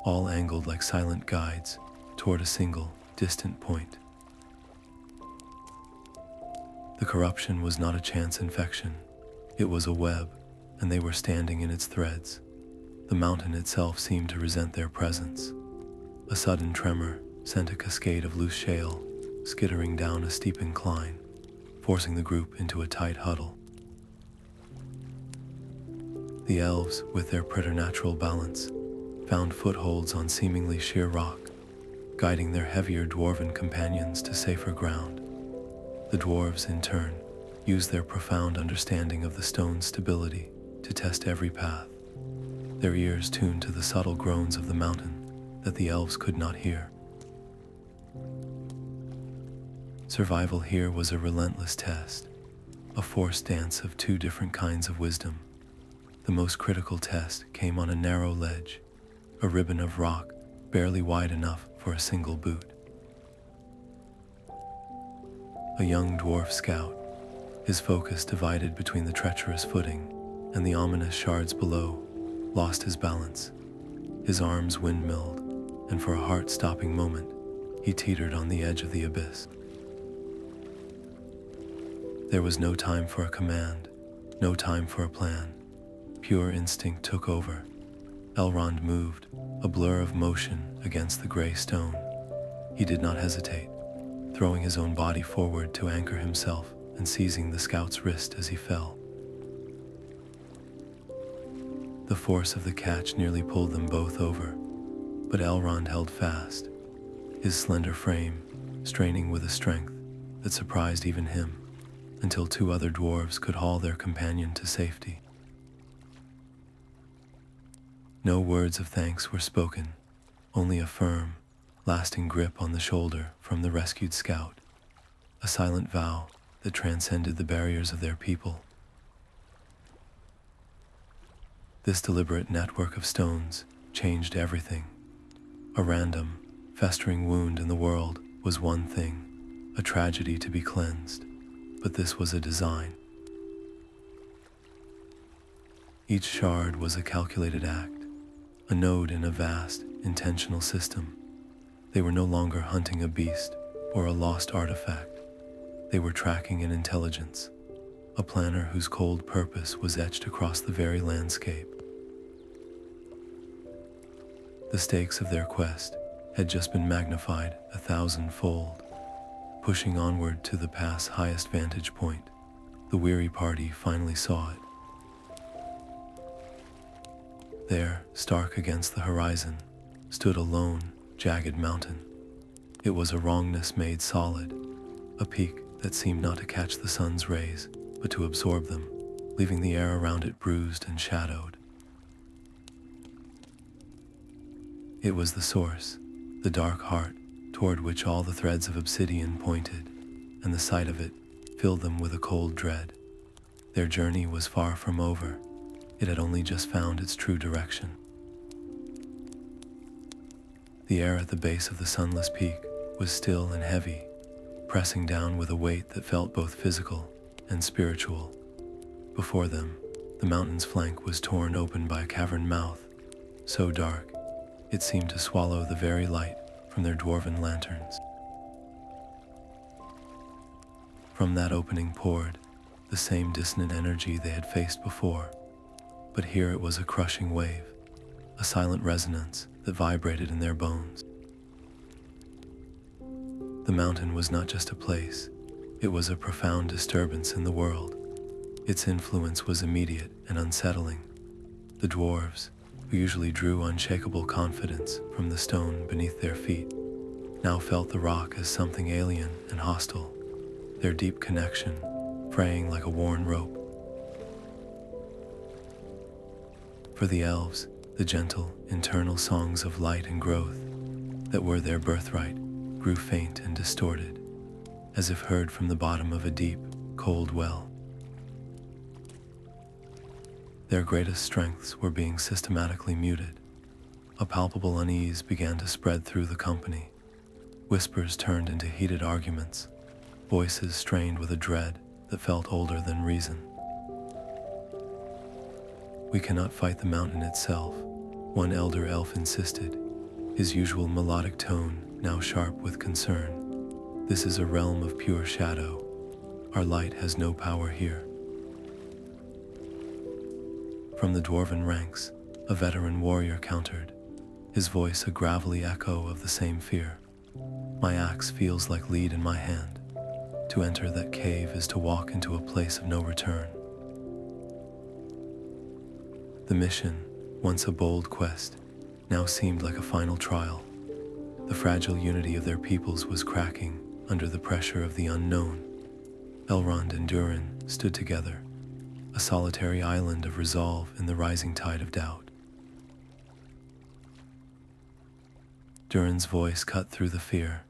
all angled like silent guides toward a single, distant point. The corruption was not a chance infection. It was a web, and they were standing in its threads. The mountain itself seemed to resent their presence. A sudden tremor sent a cascade of loose shale skittering down a steep incline, forcing the group into a tight huddle. The elves, with their preternatural balance, found footholds on seemingly sheer rock, guiding their heavier dwarven companions to safer ground. The dwarves, in turn, used their profound understanding of the stone's stability to test every path, their ears tuned to the subtle groans of the mountain that the elves could not hear. Survival here was a relentless test, a forced dance of two different kinds of wisdom. The most critical test came on a narrow ledge, a ribbon of rock barely wide enough for a single boot. A young dwarf scout, his focus divided between the treacherous footing and the ominous shards below, lost his balance. His arms windmilled, and for a heart-stopping moment, he teetered on the edge of the abyss. There was no time for a command, no time for a plan. Pure instinct took over. Elrond moved, a blur of motion against the gray stone. He did not hesitate, throwing his own body forward to anchor himself and seizing the scout's wrist as he fell. The force of the catch nearly pulled them both over, but Elrond held fast, his slender frame straining with a strength that surprised even him, until two other dwarves could haul their companion to safety. No words of thanks were spoken, only a firm, lasting grip on the shoulder from the rescued scout, a silent vow that transcended the barriers of their people. This deliberate network of stones changed everything. A random, festering wound in the world was one thing, a tragedy to be cleansed, but this was a design. Each shard was a calculated act, a node in a vast, intentional system. They were no longer hunting a beast or a lost artifact. They were tracking an intelligence, a planner whose cold purpose was etched across the very landscape. The stakes of their quest had just been magnified 1,000-fold. Pushing onward to the path's highest vantage point, the weary party finally saw it. There, stark against the horizon, stood a lone, jagged mountain. It was a wrongness made solid, a peak that seemed not to catch the sun's rays, but to absorb them, leaving the air around it bruised and shadowed. It was the source, the dark heart, toward which all the threads of Obsidian pointed, and the sight of it filled them with a cold dread. Their journey was far from over. It had only just found its true direction. The air at the base of the sunless peak was still and heavy, pressing down with a weight that felt both physical and spiritual. Before them, the mountain's flank was torn open by a cavern mouth, so dark it seemed to swallow the very light from their dwarven lanterns. From that opening poured the same dissonant energy they had faced before, but here it was a crushing wave, a silent resonance that vibrated in their bones. The mountain was not just a place, it was a profound disturbance in the world. Its influence was immediate and unsettling. The dwarves, who usually drew unshakable confidence from the stone beneath their feet, now felt the rock as something alien and hostile, their deep connection fraying like a worn rope. For the elves, the gentle, internal songs of light and growth that were their birthright grew faint and distorted, as if heard from the bottom of a deep, cold well. Their greatest strengths were being systematically muted. A palpable unease began to spread through the company. Whispers turned into heated arguments, voices strained with a dread that felt older than reason. "We cannot fight the mountain itself," one elder elf insisted, his usual melodic tone now sharp with concern. "This is a realm of pure shadow. Our light has no power here." From the dwarven ranks, a veteran warrior countered, his voice a gravelly echo of the same fear. "My axe feels like lead in my hand. To enter that cave is to walk into a place of no return." The mission, once a bold quest, now seemed like a final trial. The fragile unity of their peoples was cracking under the pressure of the unknown. Elrond and Durin stood together, a solitary island of resolve in the rising tide of doubt. Durin's voice cut through the fear,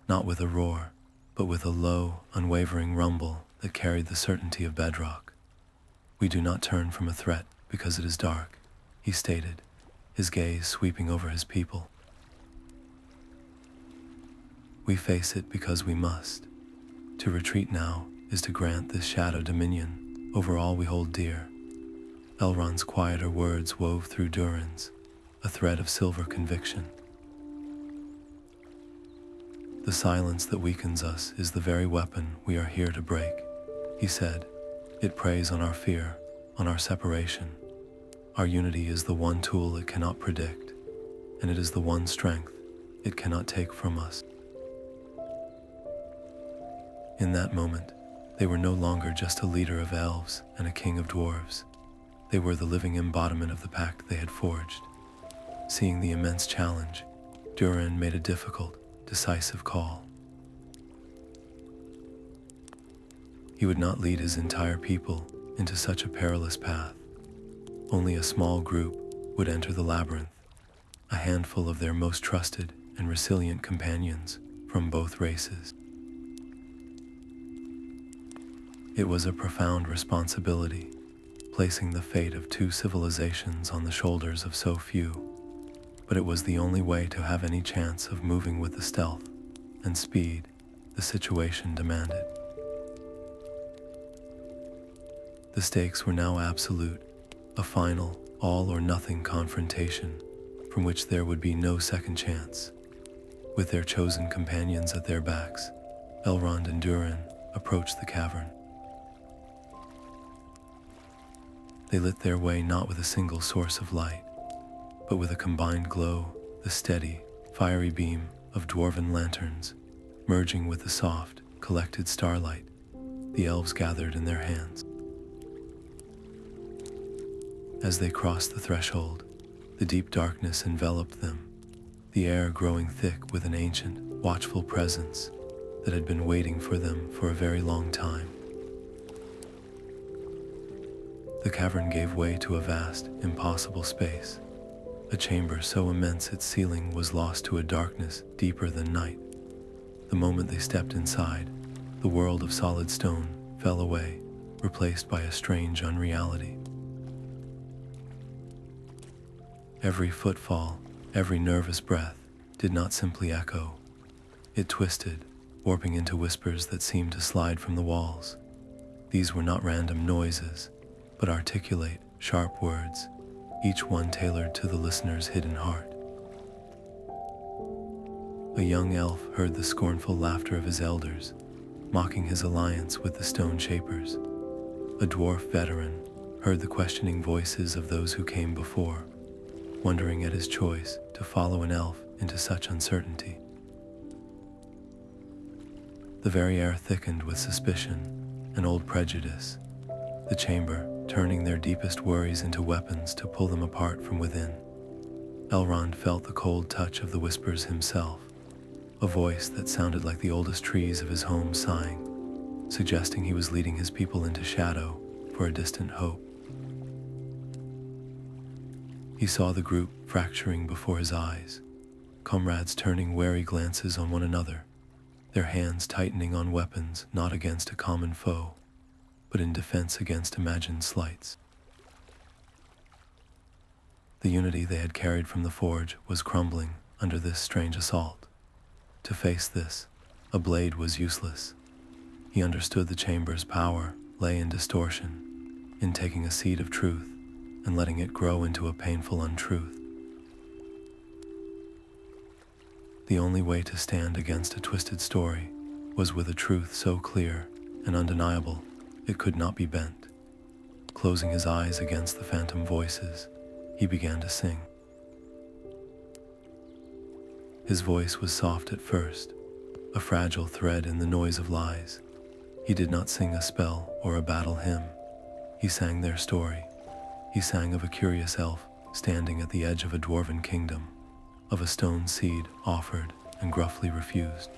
not with a roar, but with a low, unwavering rumble that carried the certainty of bedrock. "We do not turn from a threat because it is dark," he stated, his gaze sweeping over his people. "We face it because we must. To retreat now is to grant this shadow dominion over all we hold dear." Elrond's quieter words wove through Durin's, a thread of silver conviction. "The silence that weakens us is the very weapon we are here to break," he said. "It preys on our fear, on our separation. Our unity is the one tool it cannot predict, and it is the one strength it cannot take from us." In that moment, they were no longer just a leader of elves and a king of dwarves. They were the living embodiment of the pact they had forged. Seeing the immense challenge, Durin made a difficult, decisive call. He would not lead his entire people into such a perilous path. Only a small group would enter the labyrinth, a handful of their most trusted and resilient companions from both races. It was a profound responsibility, placing the fate of two civilizations on the shoulders of so few, but it was the only way to have any chance of moving with the stealth and speed the situation demanded. The stakes were now absolute, a final, all-or-nothing confrontation from which there would be no second chance. With their chosen companions at their backs, Elrond and Durin approached the cavern. They lit their way not with a single source of light, but with a combined glow, the steady, fiery beam of dwarven lanterns, merging with the soft, collected starlight the elves gathered in their hands. As they crossed the threshold, the deep darkness enveloped them, the air growing thick with an ancient, watchful presence that had been waiting for them for a very long time. The cavern gave way to a vast, impossible space, a chamber so immense its ceiling was lost to a darkness deeper than night. The moment they stepped inside, the world of solid stone fell away, replaced by a strange unreality. Every footfall, every nervous breath did not simply echo. It twisted, warping into whispers that seemed to slide from the walls. These were not random noises, but articulate, sharp words, each one tailored to the listener's hidden heart. A young elf heard the scornful laughter of his elders, mocking his alliance with the stone shapers. A dwarf veteran heard the questioning voices of those who came before, wondering at his choice to follow an elf into such uncertainty. The very air thickened with suspicion and old prejudice, the chamber turning their deepest worries into weapons to pull them apart from within. Elrond felt the cold touch of the whispers himself, a voice that sounded like the oldest trees of his home sighing, suggesting he was leading his people into shadow for a distant hope. He saw the group fracturing before his eyes, comrades turning wary glances on one another, their hands tightening on weapons not against a common foe, but in defense against imagined slights. The unity they had carried from the forge was crumbling under this strange assault. To face this, a blade was useless. He understood the chamber's power lay in distortion, in taking a seed of truth and letting it grow into a painful untruth. The only way to stand against a twisted story was with a truth so clear and undeniable it could not be bent. Closing his eyes against the phantom voices, he began to sing. His voice was soft at first, a fragile thread in the noise of lies. He did not sing a spell or a battle hymn. He sang their story. He sang of a curious elf standing at the edge of a dwarven kingdom, of a stone seed offered and gruffly refused.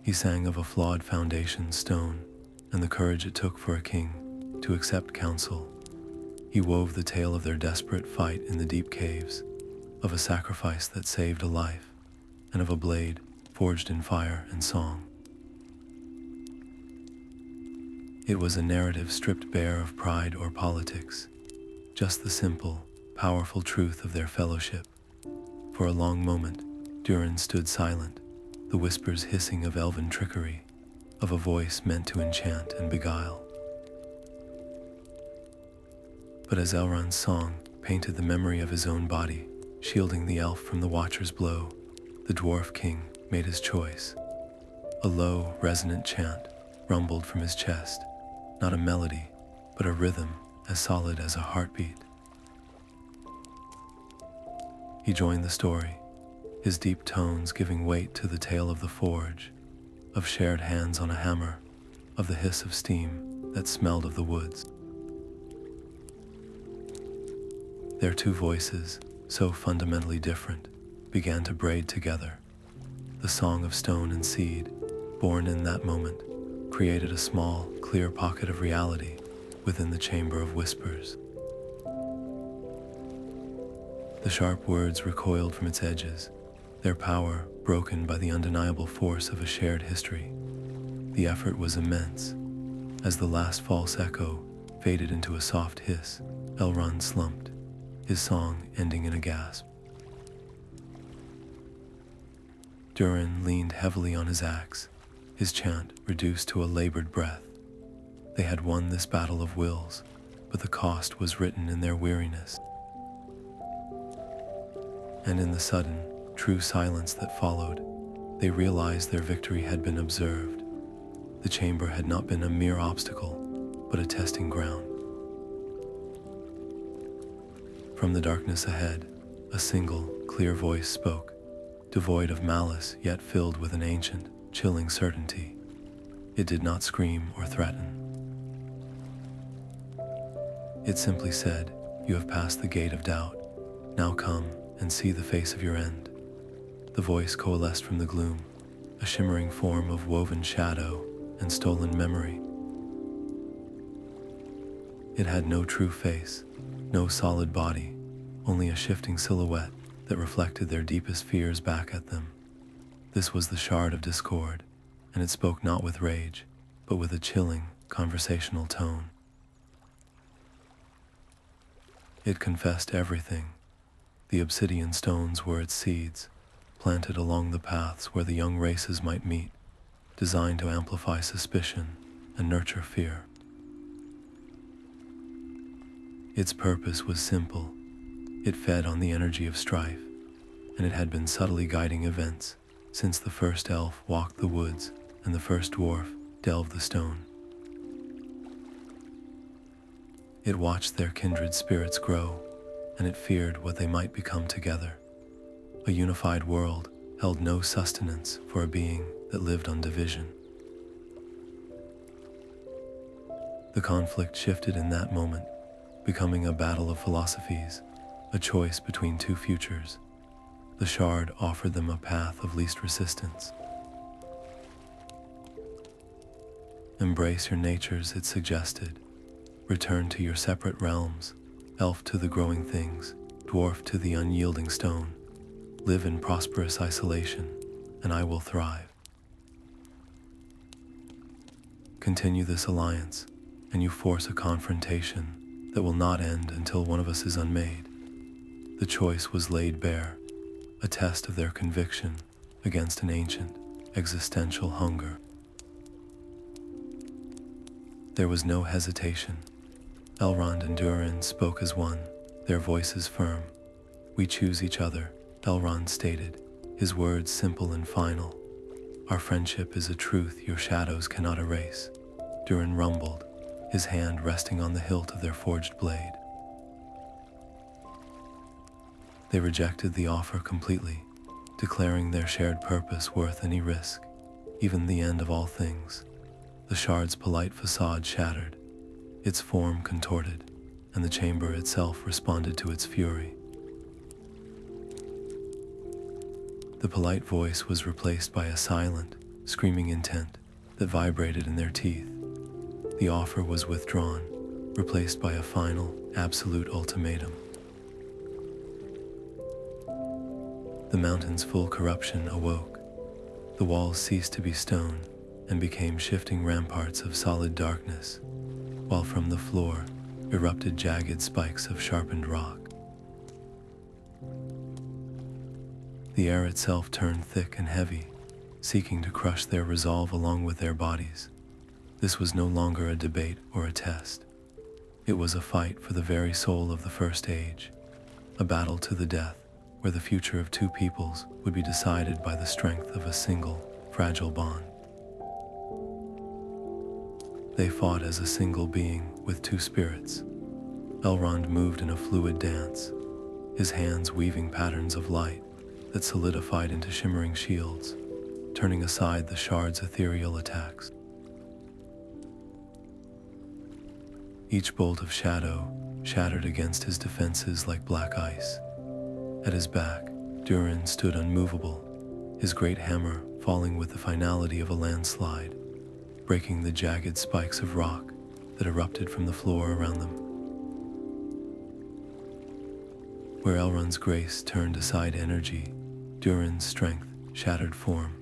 He sang of a flawed foundation stone and the courage it took for a king to accept counsel. He wove the tale of their desperate fight in the deep caves, of a sacrifice that saved a life, and of a blade forged in fire and song. It was a narrative stripped bare of pride or politics, just the simple, powerful truth of their fellowship. For a long moment, Durin stood silent, the whispers hissing of elven trickery, of a voice meant to enchant and beguile. But as Elrond's song painted the memory of his own body, shielding the elf from the Watcher's blow, the dwarf king made his choice. A low, resonant chant rumbled from his chest, not a melody, but a rhythm as solid as a heartbeat. He joined the story, his deep tones giving weight to the tale of the forge, of shared hands on a hammer, of the hiss of steam that smelled of the woods. Their two voices, so fundamentally different, began to braid together. The song of stone and seed, born in that moment, created a small, clear pocket of reality within the chamber of whispers. The sharp words recoiled from its edges, their power broken by the undeniable force of a shared history. The effort was immense. As the last false echo faded into a soft hiss, Elrond slumped, his song ending in a gasp. Durin leaned heavily on his axe, his chant reduced to a labored breath. They had won this battle of wills, but the cost was written in their weariness. And in the sudden, true silence that followed, they realized their victory had been observed. The chamber had not been a mere obstacle, but a testing ground. From the darkness ahead, a single, clear voice spoke, devoid of malice yet filled with an ancient, chilling certainty. It did not scream or threaten. It simply said, "You have passed the gate of doubt. Now come and see the face of your end." The voice coalesced from the gloom, a shimmering form of woven shadow and stolen memory. It had no true face, no solid body, only a shifting silhouette that reflected their deepest fears back at them. This was the Shard of Discord, and it spoke not with rage, but with a chilling, conversational tone. It confessed everything. The obsidian stones were its seeds, planted along the paths where the young races might meet, designed to amplify suspicion and nurture fear. Its purpose was simple. It fed on the energy of strife, and it had been subtly guiding events since the first elf walked the woods and the first dwarf delved the stone. It watched their kindred spirits grow, and it feared what they might become together. A unified world held no sustenance for a being that lived on division. The conflict shifted in that moment, becoming a battle of philosophies, a choice between two futures. The Shard offered them a path of least resistance. Embrace your natures, it suggested. Return to your separate realms, elf to the growing things, dwarf to the unyielding stone. Live in prosperous isolation, and I will thrive. Continue this alliance, and you force a confrontation that will not end until one of us is unmade. The choice was laid bare, a test of their conviction against an ancient, existential hunger. There was no hesitation. Elrond and Durin spoke as one, their voices firm. "We choose each other," Elrond stated, his words simple and final. "Our friendship is a truth your shadows cannot erase." Durin rumbled, his hand resting on the hilt of their forged blade. They rejected the offer completely, declaring their shared purpose worth any risk, even the end of all things. The Shard's polite facade shattered, its form contorted, and the chamber itself responded to its fury. The polite voice was replaced by a silent, screaming intent that vibrated in their teeth. The offer was withdrawn, replaced by a final, absolute ultimatum. The mountain's full corruption awoke. The walls ceased to be stone and became shifting ramparts of solid darkness, while from the floor erupted jagged spikes of sharpened rock. The air itself turned thick and heavy, seeking to crush their resolve along with their bodies. This was no longer a debate or a test. It was a fight for the very soul of the First Age, a battle to the death, where the future of two peoples would be decided by the strength of a single, fragile bond. They fought as a single being with two spirits. Elrond moved in a fluid dance, his hands weaving patterns of light that solidified into shimmering shields, turning aside the Shard's ethereal attacks. Each bolt of shadow shattered against his defenses like black ice. At his back, Durin stood unmovable, his great hammer falling with the finality of a landslide, breaking the jagged spikes of rock that erupted from the floor around them. Where Elrond's grace turned aside energy, Durin's strength shattered form.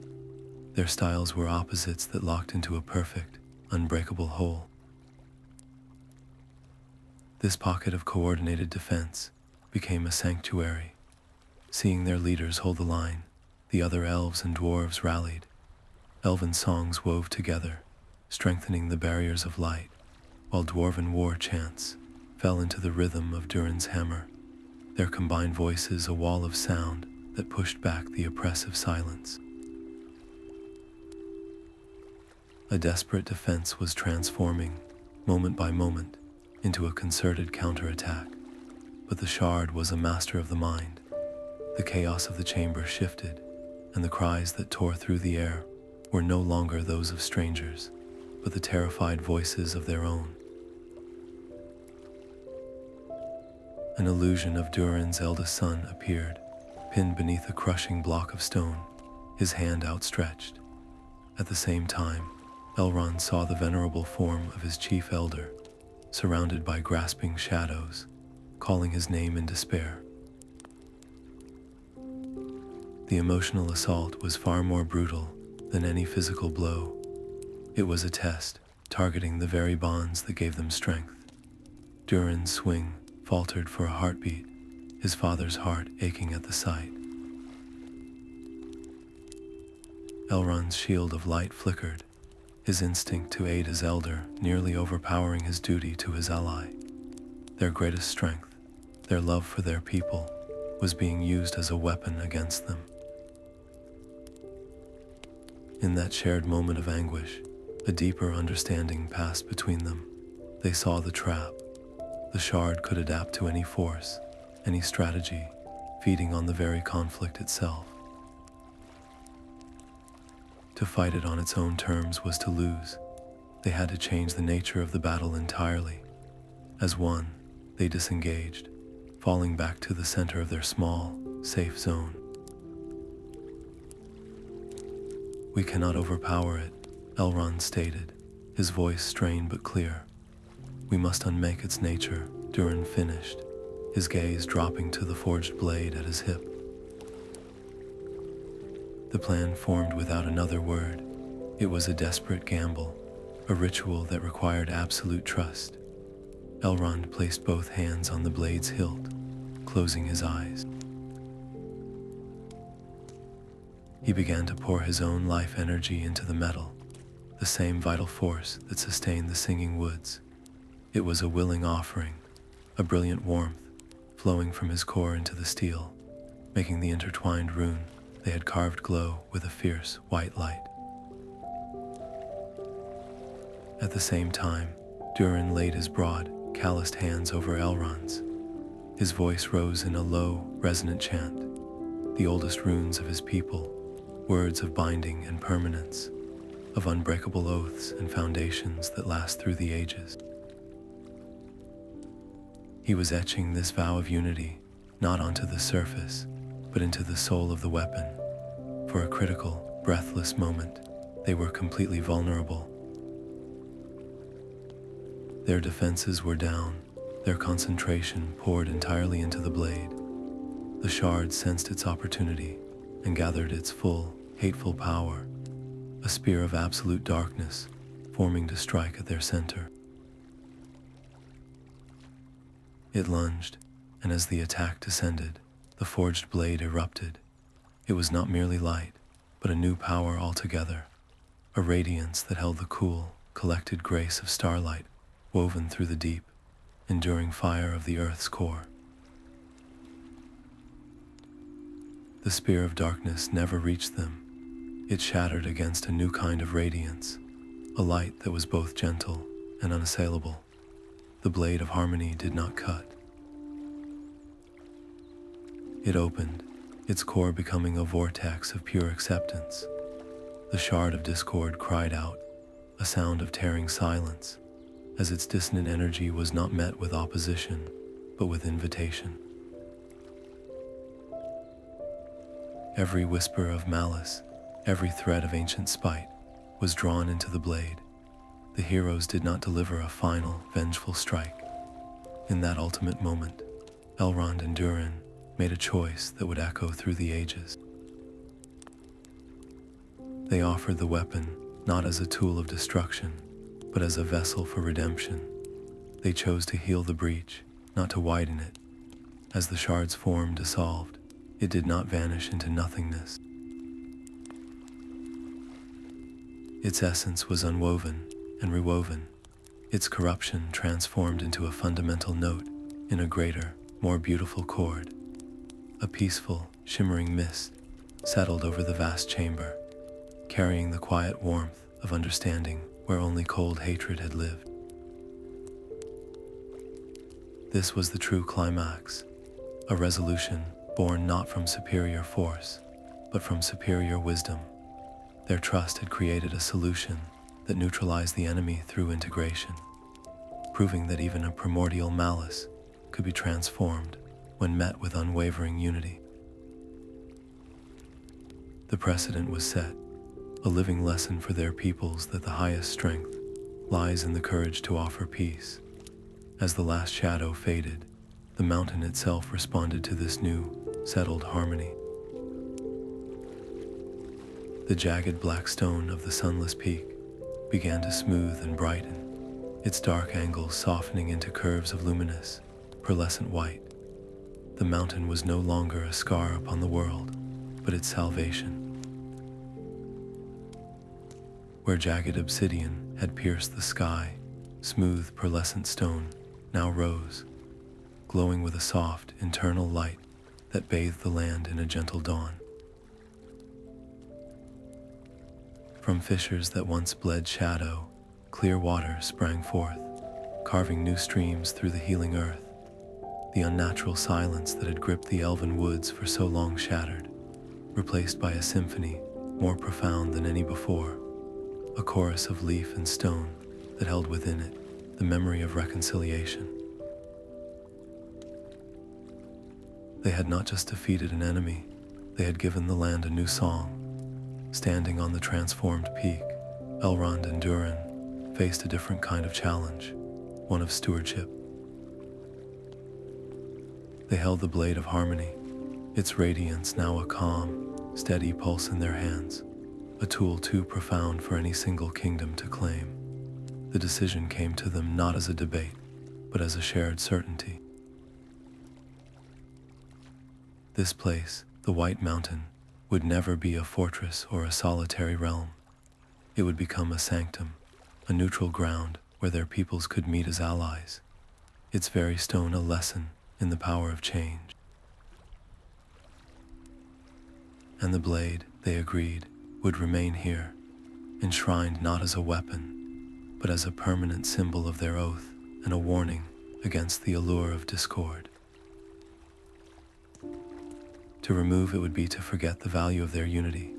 Their styles were opposites that locked into a perfect, unbreakable whole. This pocket of coordinated defense became a sanctuary. Seeing their leaders hold the line, the other elves and dwarves rallied. Elven songs wove together, strengthening the barriers of light, while dwarven war chants fell into the rhythm of Durin's hammer, their combined voices a wall of sound that pushed back the oppressive silence. A desperate defense was transforming, moment by moment, into a concerted counterattack. But the shard was a master of the mind. The chaos of the chamber shifted, and the cries that tore through the air were no longer those of strangers, but the terrified voices of their own. An illusion of Durin's eldest son appeared, pinned beneath a crushing block of stone, his hand outstretched. At the same time, Elrond saw the venerable form of his chief elder, surrounded by grasping shadows, calling his name in despair. The emotional assault was far more brutal than any physical blow. It was a test, targeting the very bonds that gave them strength. Durin's swing faltered for a heartbeat, his father's heart aching at the sight. Elrond's shield of light flickered, his instinct to aid his elder nearly overpowering his duty to his ally. Their greatest strength, their love for their people, was being used as a weapon against them. In that shared moment of anguish, a deeper understanding passed between them. They saw the trap. The shard could adapt to any force, any strategy, feeding on the very conflict itself. To fight it on its own terms was to lose. They had to change the nature of the battle entirely. As one, they disengaged, falling back to the center of their small, safe zone. "We cannot overpower it," Elrond stated, his voice strained but clear. "We must unmake its nature," Durin finished, his gaze dropping to the forged blade at his hip. The plan formed without another word. It was a desperate gamble, a ritual that required absolute trust. Elrond placed both hands on the blade's hilt, closing his eyes. He began to pour his own life energy into the metal, the same vital force that sustained the singing woods. It was a willing offering, a brilliant warmth flowing from his core into the steel, making the intertwined rune they had carved glow with a fierce white light. At the same time, Durin laid his broad, calloused hands over Elrond's. His voice rose in a low, resonant chant, the oldest runes of his people, words of binding and permanence, of unbreakable oaths and foundations that last through the ages. He was etching this vow of unity, not onto the surface, but into the soul of the weapon. For a critical, breathless moment, they were completely vulnerable. Their defenses were down, their concentration poured entirely into the blade. The shard sensed its opportunity and gathered its full, hateful power, a spear of absolute darkness, forming to strike at their center. It lunged, and as the attack descended, the forged blade erupted. It was not merely light, but a new power altogether, a radiance that held the cool, collected grace of starlight woven through the deep, enduring fire of the earth's core. The spear of darkness never reached them. It shattered against a new kind of radiance, a light that was both gentle and unassailable. The blade of harmony did not cut. It opened, its core becoming a vortex of pure acceptance. The shard of discord cried out, a sound of tearing silence, as its dissonant energy was not met with opposition, but with invitation. Every whisper of malice, every thread of ancient spite, was drawn into the blade. The heroes did not deliver a final, vengeful strike. In that ultimate moment, Elrond and Durin made a choice that would echo through the ages. They offered the weapon not as a tool of destruction, but as a vessel for redemption. They chose to heal the breach, not to widen it. As the shard's form dissolved, it did not vanish into nothingness. Its essence was unwoven and rewoven, its corruption transformed into a fundamental note in a greater, more beautiful chord. A peaceful, shimmering mist settled over the vast chamber, carrying the quiet warmth of understanding where only cold hatred had lived. This was the true climax, a resolution born not from superior force, but from superior wisdom. Their trust had created a solution that neutralized the enemy through integration, proving that even a primordial malice could be transformed when met with unwavering unity. The precedent was set, a living lesson for their peoples that the highest strength lies in the courage to offer peace. As the last shadow faded, the mountain itself responded to this new, settled harmony. The jagged black stone of the sunless peak began to smooth and brighten, its dark angles softening into curves of luminous, pearlescent white. The mountain was no longer a scar upon the world, but its salvation. Where jagged obsidian had pierced the sky, smooth pearlescent stone now rose, glowing with a soft internal light that bathed the land in a gentle dawn. From fissures that once bled shadow, clear water sprang forth, carving new streams through the healing earth. The unnatural silence that had gripped the elven woods for so long shattered, replaced by a symphony more profound than any before, a chorus of leaf and stone that held within it the memory of reconciliation. They had not just defeated an enemy, they had given the land a new song. Standing on the transformed peak, Elrond and Durin faced a different kind of challenge, one of stewardship. They held the blade of harmony, its radiance now a calm, steady pulse in their hands, a tool too profound for any single kingdom to claim. The decision came to them not as a debate, but as a shared certainty. This place, the White Mountain, would never be a fortress or a solitary realm. It would become a sanctum, a neutral ground where their peoples could meet as allies, its very stone a lesson in the power of change. And the blade, they agreed, would remain here, enshrined not as a weapon, but as a permanent symbol of their oath and a warning against the allure of discord. To remove it would be to forget the value of their unity.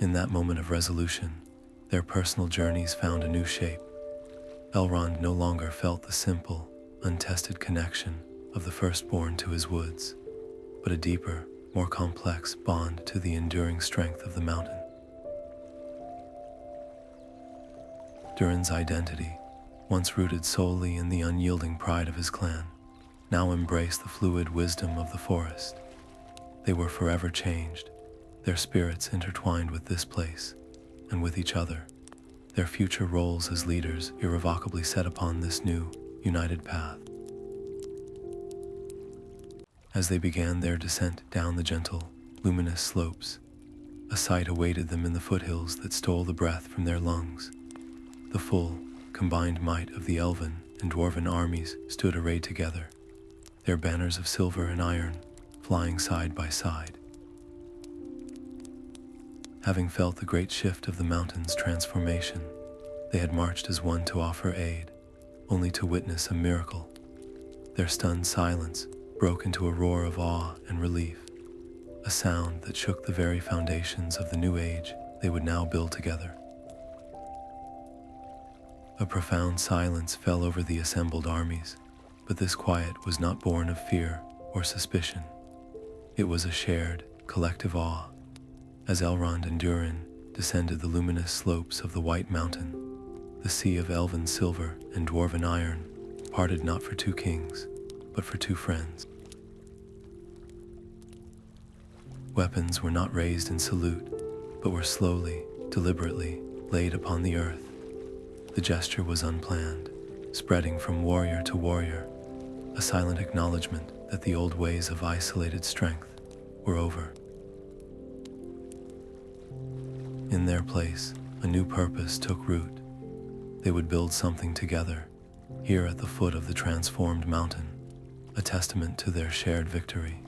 In that moment of resolution, their personal journeys found a new shape. Elrond no longer felt the simple, untested connection of the firstborn to his woods, but a deeper, more complex bond to the enduring strength of the mountain. Durin's identity, once rooted solely in the unyielding pride of his clan, now embraced the fluid wisdom of the forest. They were forever changed, their spirits intertwined with this place and with each other, their future roles as leaders irrevocably set upon this new, united path. As they began their descent down the gentle, luminous slopes, a sight awaited them in the foothills that stole the breath from their lungs. The full, combined might of the elven and dwarven armies stood arrayed together, their banners of silver and iron flying side by side. Having felt the great shift of the mountain's transformation, they had marched as one to offer aid, only to witness a miracle. Their stunned silence broke into a roar of awe and relief, a sound that shook the very foundations of the new age they would now build together. A profound silence fell over the assembled armies, but this quiet was not born of fear or suspicion. It was a shared, collective awe. As Elrond and Durin descended the luminous slopes of the White Mountain, the sea of elven silver and dwarven iron parted not for two kings, but for two friends. Weapons were not raised in salute, but were slowly, deliberately laid upon the earth. The gesture was unplanned, spreading from warrior to warrior, a silent acknowledgement that the old ways of isolated strength were over. In their place, a new purpose took root. They would build something together, here at the foot of the transformed mountain, a testament to their shared victory.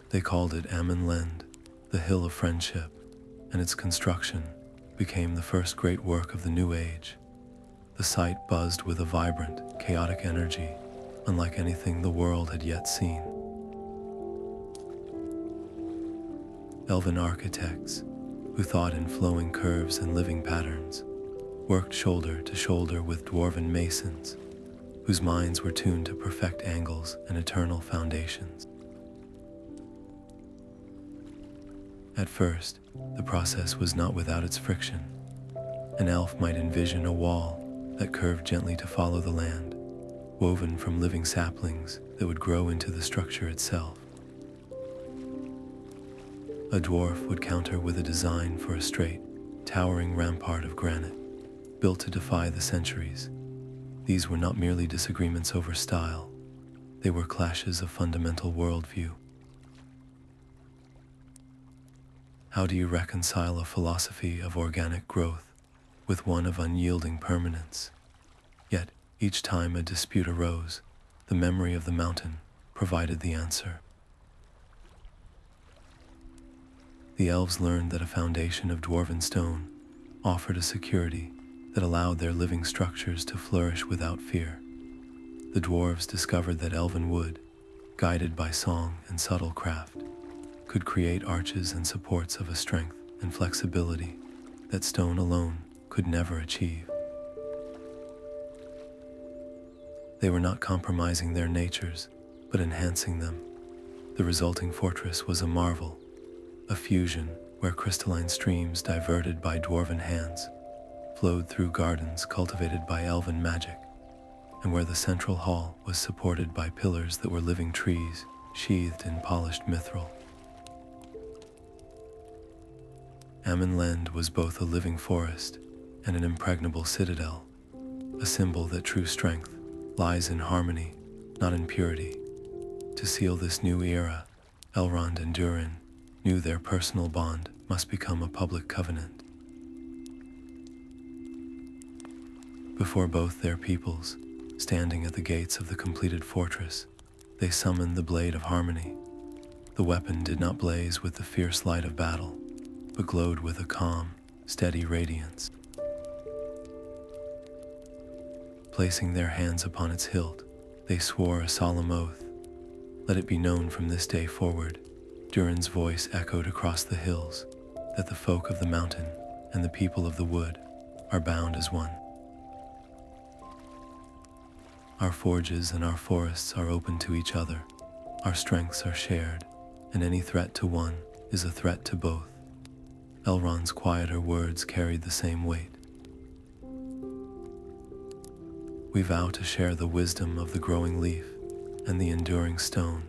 They called it Lend, the Hill of Friendship, and its construction became the first great work of the New Age, The site buzzed with a vibrant, chaotic energy, unlike anything the world had yet seen. Elven architects, who thought in flowing curves and living patterns, worked shoulder to shoulder with dwarven masons, whose minds were tuned to perfect angles and eternal foundations. At first, the process was not without its friction. An elf might envision a wall that curved gently to follow the land, woven from living saplings that would grow into the structure itself. A dwarf would counter with a design for a straight, towering rampart of granite, built to defy the centuries. These were not merely disagreements over style, they were clashes of fundamental worldview. How do you reconcile a philosophy of organic growth with one of unyielding permanence? Yet, each time a dispute arose, the memory of the mountain provided the answer. The elves learned that a foundation of dwarven stone offered a security that allowed their living structures to flourish without fear. The dwarves discovered that elven wood, guided by song and subtle craft, could create arches and supports of a strength and flexibility that stone alone could never achieve. They were not compromising their natures, but enhancing them. The resulting fortress was a marvel, a fusion where crystalline streams diverted by dwarven hands flowed through gardens cultivated by elven magic, and where the central hall was supported by pillars that were living trees sheathed in polished mithril. Amon was both a living forest and an impregnable citadel, a symbol that true strength lies in harmony, not in purity. To seal this new era, Elrond and Durin knew their personal bond must become a public covenant. Before both their peoples, standing at the gates of the completed fortress, they summoned the Blade of Harmony. The weapon did not blaze with the fierce light of battle, but glowed with a calm, steady radiance. Placing their hands upon its hilt, they swore a solemn oath. Let it be known from this day forward, Durin's voice echoed across the hills, that the folk of the mountain and the people of the wood are bound as one. Our forges and our forests are open to each other, our strengths are shared, and any threat to one is a threat to both. Elrond's quieter words carried the same weight. We vow to share the wisdom of the growing leaf and the enduring stone,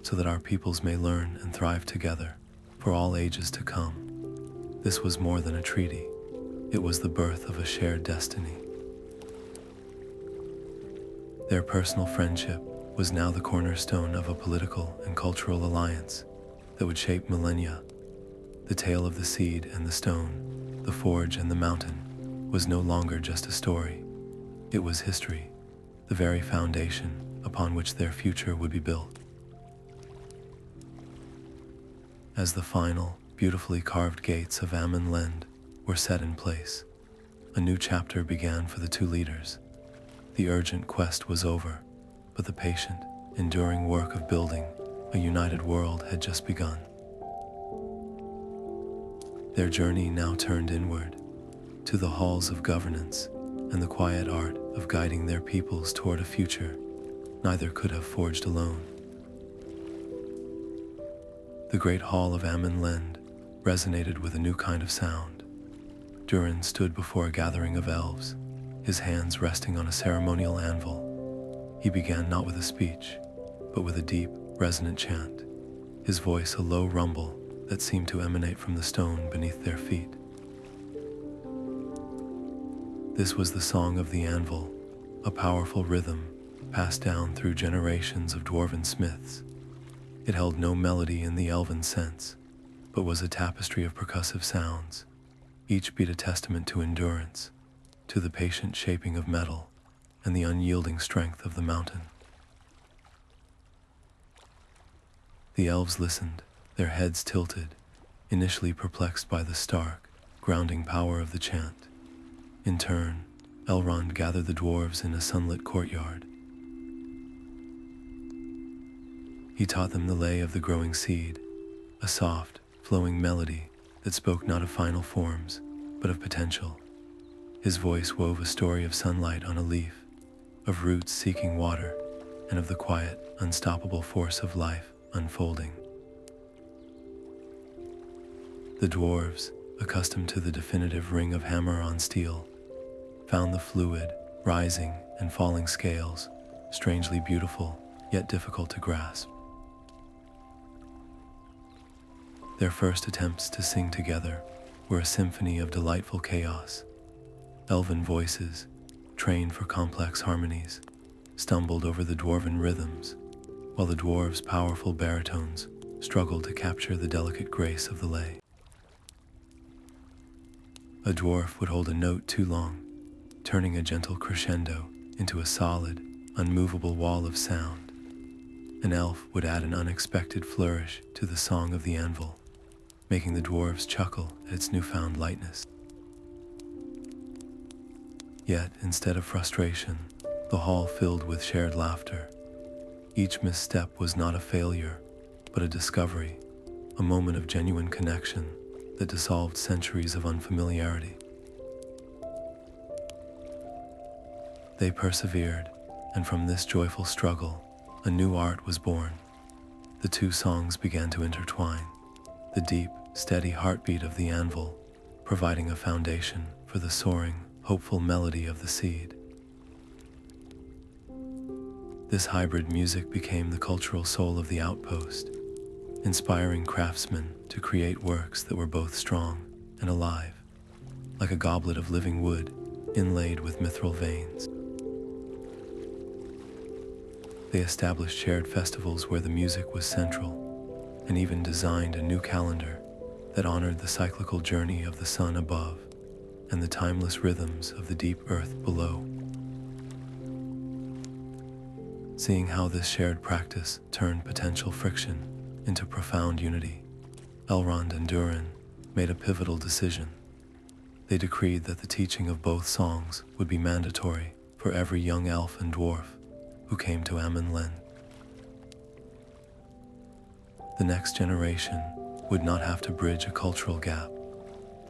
so that our peoples may learn and thrive together for all ages to come. This was more than a treaty. It was the birth of a shared destiny. Their personal friendship was now the cornerstone of a political and cultural alliance that would shape millennia. The tale of the seed and the stone, the forge and the mountain, was no longer just a story. It was history, the very foundation upon which their future would be built. As the final, beautifully carved gates of Amon were set in place, a new chapter began for the two leaders. The urgent quest was over, but the patient, enduring work of building a united world had just begun. Their journey now turned inward, to the halls of governance and the quiet art of guiding their peoples toward a future neither could have forged alone. The great hall of Amon resonated with a new kind of sound. Durin stood before a gathering of elves, his hands resting on a ceremonial anvil. He began not with a speech, but with a deep, resonant chant, his voice a low rumble that seemed to emanate from the stone beneath their feet. This was the song of the anvil, a powerful rhythm passed down through generations of dwarven smiths. It held no melody in the elven sense, but was a tapestry of percussive sounds, each beat a testament to endurance, to the patient shaping of metal, and the unyielding strength of the mountain. The elves listened, their heads tilted, initially perplexed by the stark, grounding power of the chant. In turn, Elrond gathered the dwarves in a sunlit courtyard. He taught them the lay of the growing seed, a soft, flowing melody that spoke not of final forms, but of potential. His voice wove a story of sunlight on a leaf, of roots seeking water, and of the quiet, unstoppable force of life unfolding. The dwarves, accustomed to the definitive ring of hammer on steel, found the fluid, rising and falling scales strangely beautiful, yet difficult to grasp. Their first attempts to sing together were a symphony of delightful chaos. Elven voices, trained for complex harmonies, stumbled over the dwarven rhythms, while the dwarves' powerful baritones struggled to capture the delicate grace of the lay. A dwarf would hold a note too long, turning a gentle crescendo into a solid, unmovable wall of sound. An elf would add an unexpected flourish to the song of the anvil, making the dwarves chuckle at its newfound lightness. Yet, instead of frustration, the hall filled with shared laughter. Each misstep was not a failure, but a discovery, a moment of genuine connection that dissolved centuries of unfamiliarity. They persevered, and from this joyful struggle, a new art was born. The two songs began to intertwine, the deep, steady heartbeat of the anvil providing a foundation for the soaring, hopeful melody of the seed. This hybrid music became the cultural soul of the outpost, inspiring craftsmen to create works that were both strong and alive, like a goblet of living wood inlaid with mithril veins. They established shared festivals where the music was central, and even designed a new calendar that honored the cyclical journey of the sun above and the timeless rhythms of the deep earth below. Seeing how this shared practice turned potential friction into profound unity, Elrond and Durin made a pivotal decision. They decreed that the teaching of both songs would be mandatory for every young elf and dwarf who came to Amon-Len. The next generation would not have to bridge a cultural gap.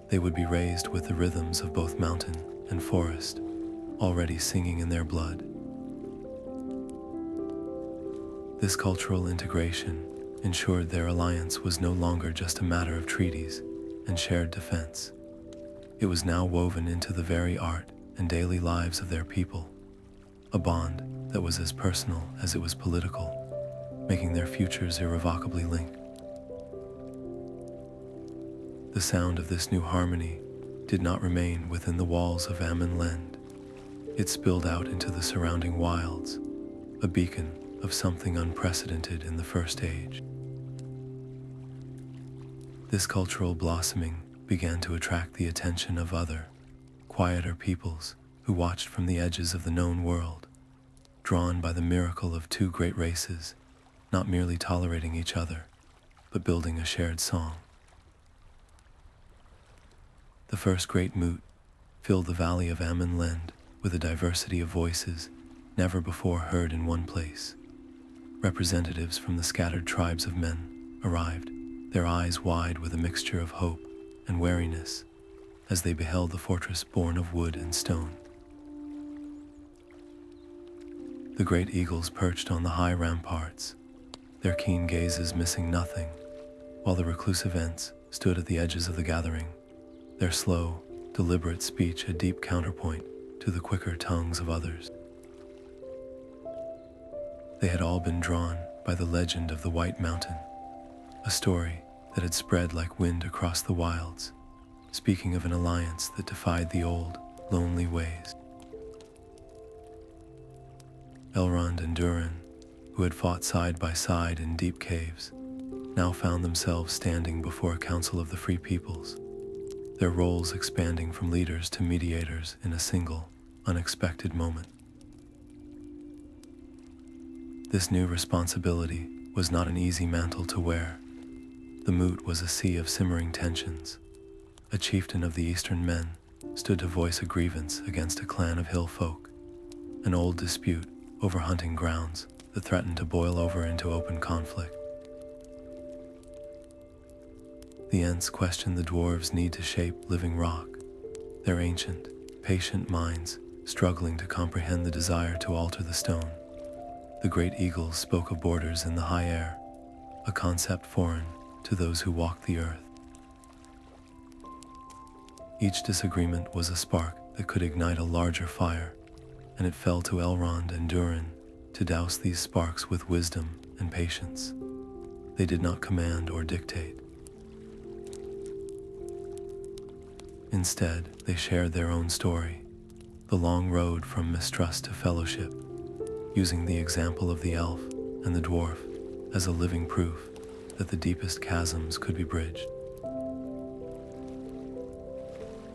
They would be raised with the rhythms of both mountain and forest, already singing in their blood. This cultural integration ensured their alliance was no longer just a matter of treaties and shared defense. It was now woven into the very art and daily lives of their people, a bond that was as personal as it was political, making their futures irrevocably linked. The sound of this new harmony did not remain within the walls of Amon-Len. It spilled out into the surrounding wilds, a beacon of something unprecedented in the First Age. This cultural blossoming began to attract the attention of other, quieter peoples who watched from the edges of the known world, drawn by the miracle of two great races, not merely tolerating each other, but building a shared song. The first great moot filled the valley of Amon-Len with a diversity of voices never before heard in one place. Representatives from the scattered tribes of men arrived, their eyes wide with a mixture of hope and wariness as they beheld the fortress born of wood and stone. The great eagles perched on the high ramparts, their keen gazes missing nothing, while the reclusive Ents stood at the edges of the gathering, their slow, deliberate speech a deep counterpoint to the quicker tongues of others. They had all been drawn by the legend of the White Mountain, a story that had spread like wind across the wilds, speaking of an alliance that defied the old, lonely ways. Elrond and Durin, who had fought side by side in deep caves, now found themselves standing before a council of the free peoples, their roles expanding from leaders to mediators in a single, unexpected moment. This new responsibility was not an easy mantle to wear. The moot was a sea of simmering tensions. A chieftain of the Eastern men stood to voice a grievance against a clan of hill folk, an old dispute over hunting grounds that threatened to boil over into open conflict. The Ents questioned the dwarves' need to shape living rock, their ancient, patient minds struggling to comprehend the desire to alter the stone. The great eagles spoke of borders in the high air, a concept foreign to those who walk the earth. Each disagreement was a spark that could ignite a larger fire, and it fell to Elrond and Durin to douse these sparks with wisdom and patience. They did not command or dictate. Instead, they shared their own story, the long road from mistrust to fellowship, using the example of the elf and the dwarf as a living proof that the deepest chasms could be bridged.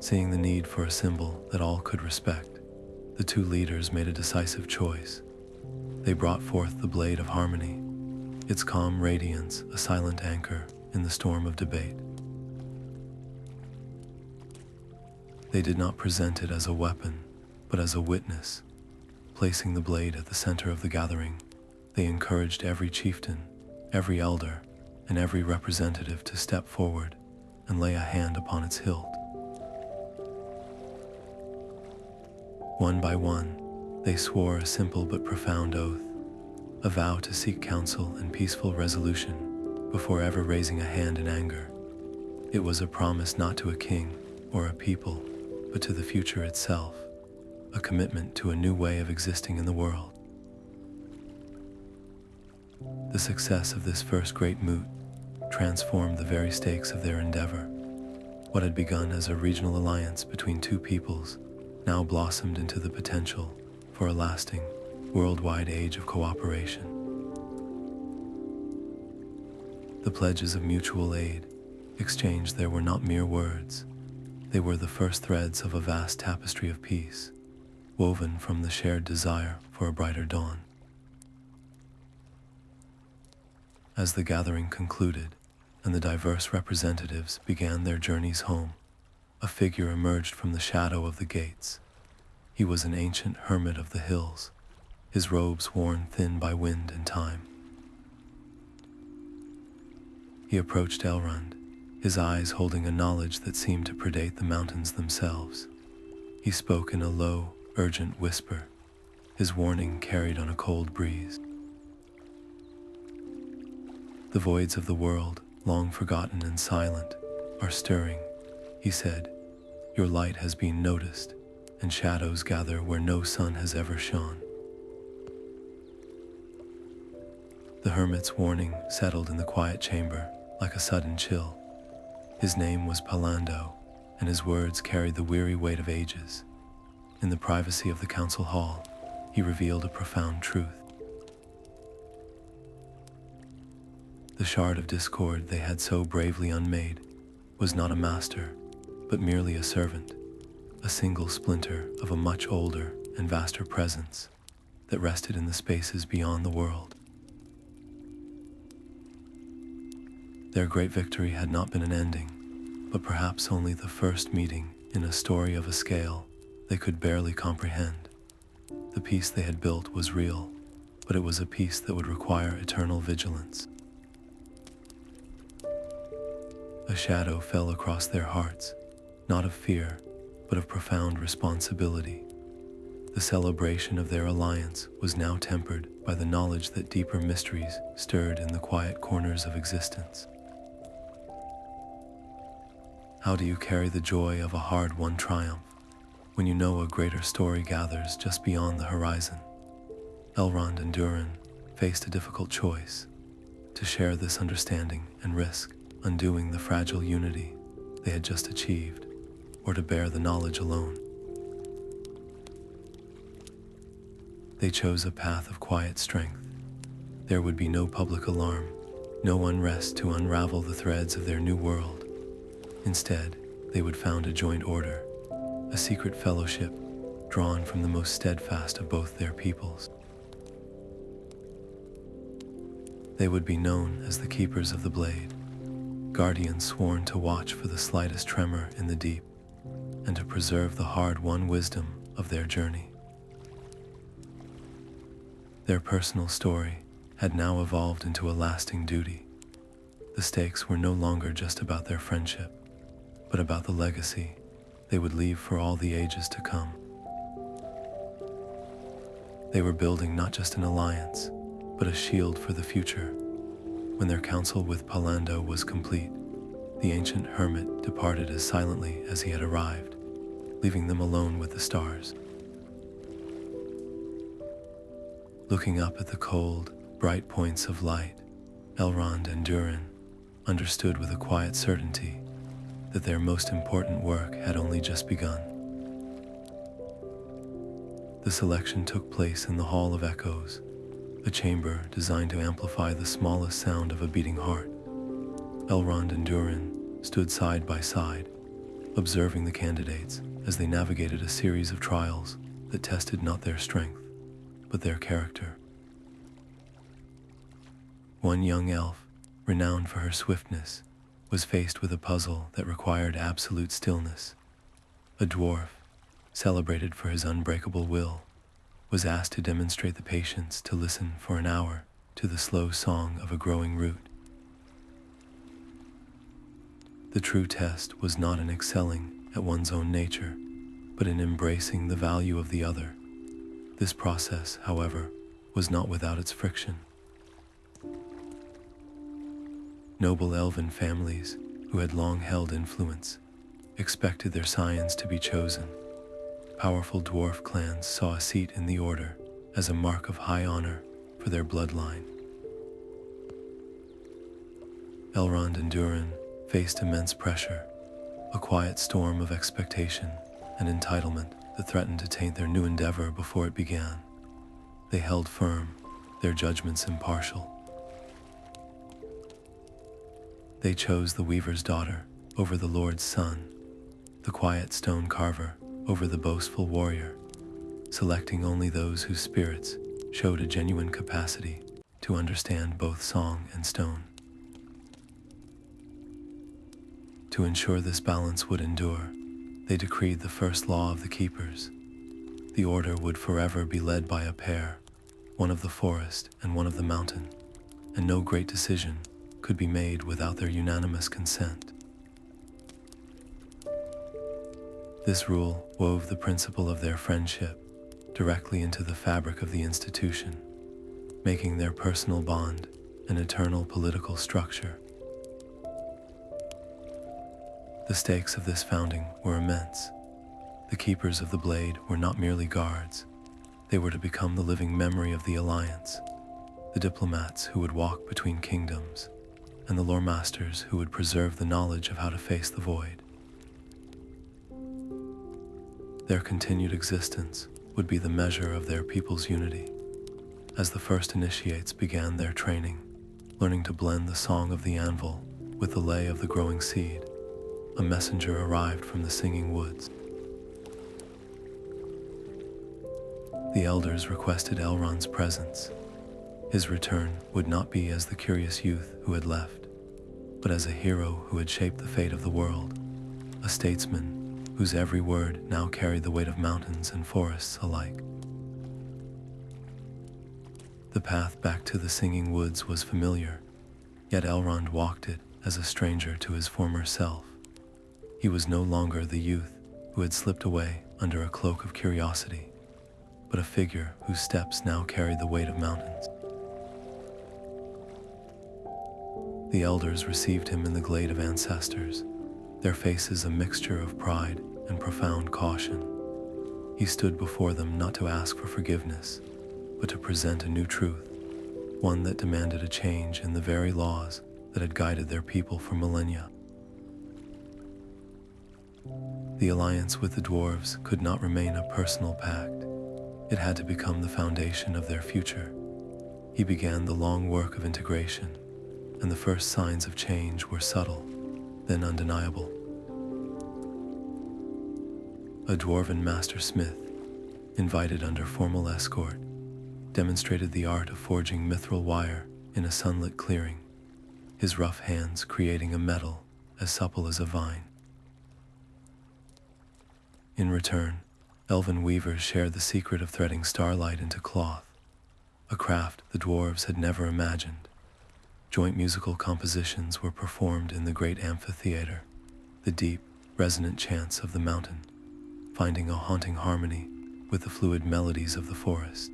Seeing the need for a symbol that all could respect, the two leaders made a decisive choice. They brought forth the Blade of Harmony, its calm radiance a silent anchor in the storm of debate. They did not present it as a weapon, but as a witness. Placing the blade at the center of the gathering, they encouraged every chieftain, every elder, and every representative to step forward and lay a hand upon its hilt. One by one, they swore a simple but profound oath, a vow to seek counsel and peaceful resolution before ever raising a hand in anger. It was a promise not to a king or a people, but to the future itself, a commitment to a new way of existing in the world. The success of this first great moot transformed the very stakes of their endeavor. What had begun as a regional alliance between two peoples now blossomed into the potential for a lasting, worldwide age of cooperation. The pledges of mutual aid exchanged there were not mere words. They were the first threads of a vast tapestry of peace, woven from the shared desire for a brighter dawn. As the gathering concluded and the diverse representatives began their journeys home, a figure emerged from the shadow of the gates. He was an ancient hermit of the hills, his robes worn thin by wind and time. He approached Elrond, his eyes holding a knowledge that seemed to predate the mountains themselves. He spoke in a low, urgent whisper, his warning carried on a cold breeze. The voids of the world, long forgotten and silent, are stirring, he said. Your light has been noticed, and shadows gather where no sun has ever shone. The hermit's warning settled in the quiet chamber like a sudden chill. His name was Palando, and his words carried the weary weight of ages. In the privacy of the council hall, he revealed a profound truth. The shard of discord they had so bravely unmade was not a master, but merely a servant, a single splinter of a much older and vaster presence that rested in the spaces beyond the world. Their great victory had not been an ending, but perhaps only the first meeting in a story of a scale they could barely comprehend. The peace they had built was real, but it was a peace that would require eternal vigilance. A shadow fell across their hearts, not of fear, but of profound responsibility. The celebration of their alliance was now tempered by the knowledge that deeper mysteries stirred in the quiet corners of existence. How do you carry the joy of a hard-won triumph when you know a greater story gathers just beyond the horizon? Elrond and Durin faced a difficult choice: to share this understanding and risk undoing the fragile unity they had just achieved, or to bear the knowledge alone. They chose a path of quiet strength. There would be no public alarm, no unrest to unravel the threads of their new world. Instead, they would found a joint order, a secret fellowship drawn from the most steadfast of both their peoples. They would be known as the Keepers of the Blade, guardians sworn to watch for the slightest tremor in the deep, and to preserve the hard-won wisdom of their journey. Their personal story had now evolved into a lasting duty. The stakes were no longer just about their friendship, but about the legacy they would leave for all the ages to come. They were building not just an alliance, but a shield for the future. When their council with Palando was complete, the ancient hermit departed as silently as he had arrived, leaving them alone with the stars. Looking up at the cold, bright points of light, Elrond and Durin understood with a quiet certainty that their most important work had only just begun. The selection took place in the Hall of Echoes, a chamber designed to amplify the smallest sound of a beating heart. Elrond and Durin stood side by side, observing the candidates as they navigated a series of trials that tested not their strength, but their character. One young elf, renowned for her swiftness, was faced with a puzzle that required absolute stillness. A dwarf, celebrated for his unbreakable will, was asked to demonstrate the patience to listen for an hour to the slow song of a growing root. The true test was not in excelling at one's own nature, but in embracing the value of the other. This process, however, was not without its friction. Noble elven families, who had long held influence, expected their scions to be chosen. Powerful dwarf clans saw a seat in the order as a mark of high honor for their bloodline. Elrond and Durin faced immense pressure, a quiet storm of expectation and entitlement that threatened to taint their new endeavor before it began. They held firm, their judgments impartial. They chose the weaver's daughter over the Lord's son, the quiet stone carver over the boastful warrior, selecting only those whose spirits showed a genuine capacity to understand both song and stone. To ensure this balance would endure, they decreed the first law of the keepers. The order would forever be led by a pair, one of the forest and one of the mountain, and no great decision could be made without their unanimous consent. This rule wove the principle of their friendship directly into the fabric of the institution, making their personal bond an eternal political structure. The stakes of this founding were immense. The keepers of the blade were not merely guards. They were to become the living memory of the alliance, the diplomats who would walk between kingdoms, and the lore masters who would preserve the knowledge of how to face the void. Their continued existence would be the measure of their people's unity. As the first initiates began their training, learning to blend the song of the anvil with the lay of the growing seed, a messenger arrived from the singing woods. The elders requested Elrond's presence. His return would not be as the curious youth who had left, but as a hero who had shaped the fate of the world, a statesman whose every word now carried the weight of mountains and forests alike. The path back to the singing woods was familiar, yet Elrond walked it as a stranger to his former self. He was no longer the youth who had slipped away under a cloak of curiosity, but a figure whose steps now carried the weight of mountains. The elders received him in the glade of ancestors, their faces a mixture of pride and profound caution. He stood before them not to ask for forgiveness, but to present a new truth, one that demanded a change in the very laws that had guided their people for millennia. The alliance with the dwarves could not remain a personal pact. It had to become the foundation of their future. He began the long work of integration, and the first signs of change were subtle, then undeniable. A dwarven master smith, invited under formal escort, demonstrated the art of forging mithril wire in a sunlit clearing, his rough hands creating a metal as supple as a vine. In return, elven weavers shared the secret of threading starlight into cloth, a craft the dwarves had never imagined. Joint musical compositions were performed in the great amphitheater, the deep, resonant chants of the mountain, finding a haunting harmony with the fluid melodies of the forest.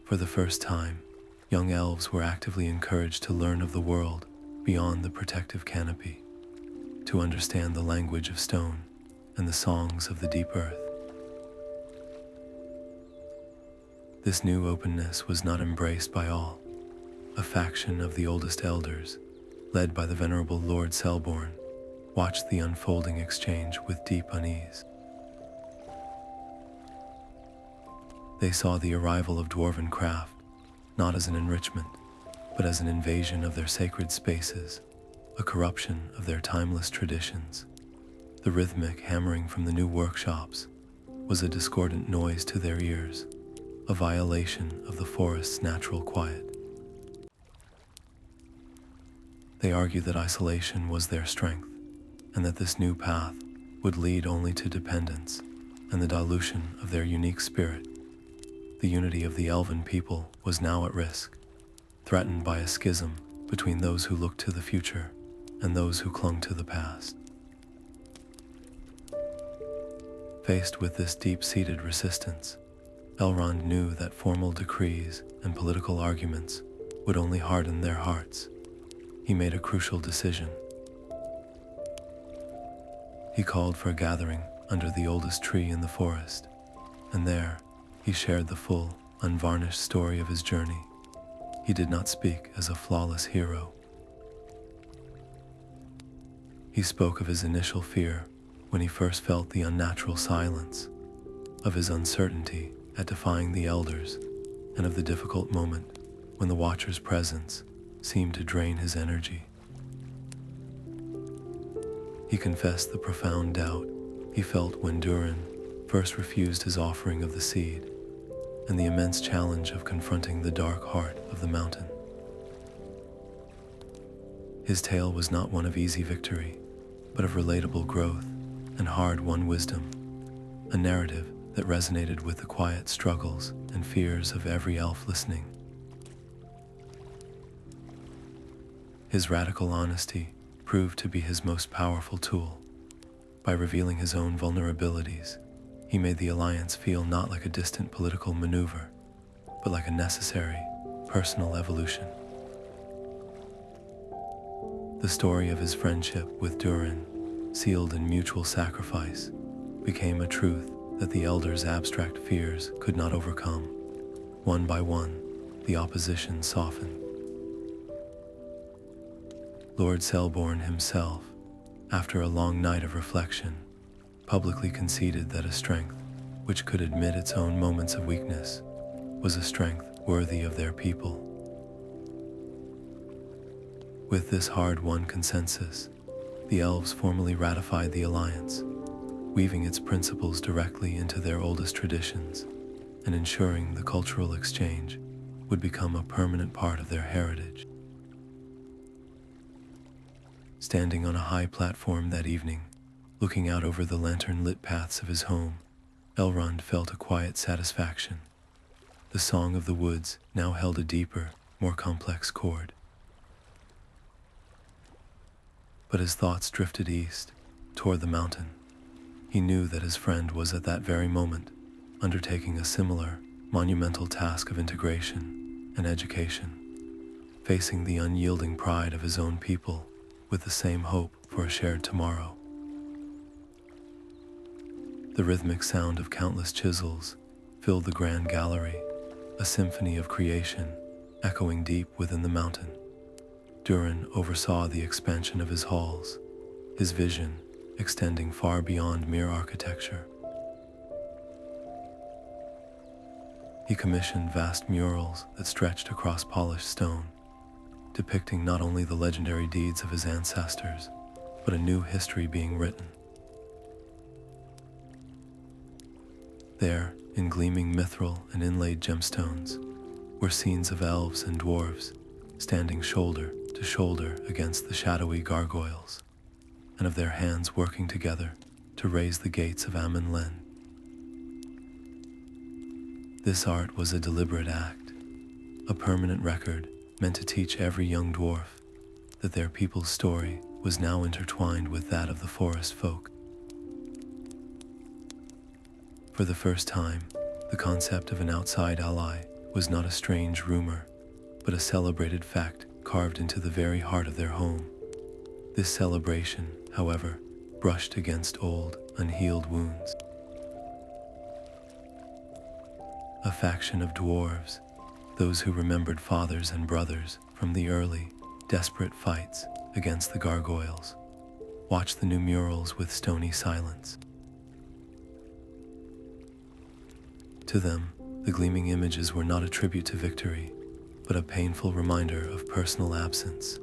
For the first time, young elves were actively encouraged to learn of the world beyond the protective canopy, to understand the language of stone and the songs of the deep earth. This new openness was not embraced by all. A faction of the oldest elders, led by the venerable Lord Selborne, watched the unfolding exchange with deep unease. They saw the arrival of dwarven craft not as an enrichment, but as an invasion of their sacred spaces, a corruption of their timeless traditions. The rhythmic hammering from the new workshops was a discordant noise to their ears, a violation of the forest's natural quiet. They argued that isolation was their strength, and that this new path would lead only to dependence and the dilution of their unique spirit. The unity of the elven people was now at risk, threatened by a schism between those who looked to the future and those who clung to the past. Faced with this deep-seated resistance, Elrond knew that formal decrees and political arguments would only harden their hearts. He made a crucial decision. He called for a gathering under the oldest tree in the forest, and there he shared the full, unvarnished story of his journey. He did not speak as a flawless hero. He spoke of his initial fear when he first felt the unnatural silence, of his uncertainty at defying the elders, and of the difficult moment when the Watcher's presence seemed to drain his energy. He confessed the profound doubt he felt when Durin first refused his offering of the seed, and the immense challenge of confronting the dark heart of the mountain. His tale was not one of easy victory, but of relatable growth and hard-won wisdom, a narrative that resonated with the quiet struggles and fears of every elf listening. His radical honesty proved to be his most powerful tool. By revealing his own vulnerabilities, he made the alliance feel not like a distant political maneuver, but like a necessary, personal evolution. The story of his friendship with Durin, sealed in mutual sacrifice, became a truth that the elders' abstract fears could not overcome. One by one, the opposition softened. Lord Selborne himself, after a long night of reflection, publicly conceded that a strength which could admit its own moments of weakness was a strength worthy of their people. With this hard-won consensus, the elves formally ratified the alliance, weaving its principles directly into their oldest traditions and ensuring the cultural exchange would become a permanent part of their heritage. Standing on a high platform that evening, looking out over the lantern-lit paths of his home, Elrond felt a quiet satisfaction. The song of the woods now held a deeper, more complex chord. But his thoughts drifted east, toward the mountain. He knew that his friend was at that very moment undertaking a similar, monumental task of integration and education, facing the unyielding pride of his own people with the same hope for a shared tomorrow. The rhythmic sound of countless chisels filled the grand gallery, a symphony of creation echoing deep within the mountain. Durin oversaw the expansion of his halls, his vision extending far beyond mere architecture. He commissioned vast murals that stretched across polished stone, depicting not only the legendary deeds of his ancestors, but a new history being written. There, in gleaming mithril and inlaid gemstones, were scenes of elves and dwarves standing shoulder to shoulder against the shadowy gargoyles. and of their hands working together to raise the gates of Amen-Len. This art was a deliberate act, a permanent record meant to teach every young dwarf that their people's story was now intertwined with that of the forest folk. For the first time, the concept of an outside ally was not a strange rumor, but a celebrated fact carved into the very heart of their home. This celebration, however, brushed against old, unhealed wounds. A faction of dwarves, those who remembered fathers and brothers from the early, desperate fights against the gargoyles, watched the new murals with stony silence. To them, the gleaming images were not a tribute to victory, but a painful reminder of personal absence.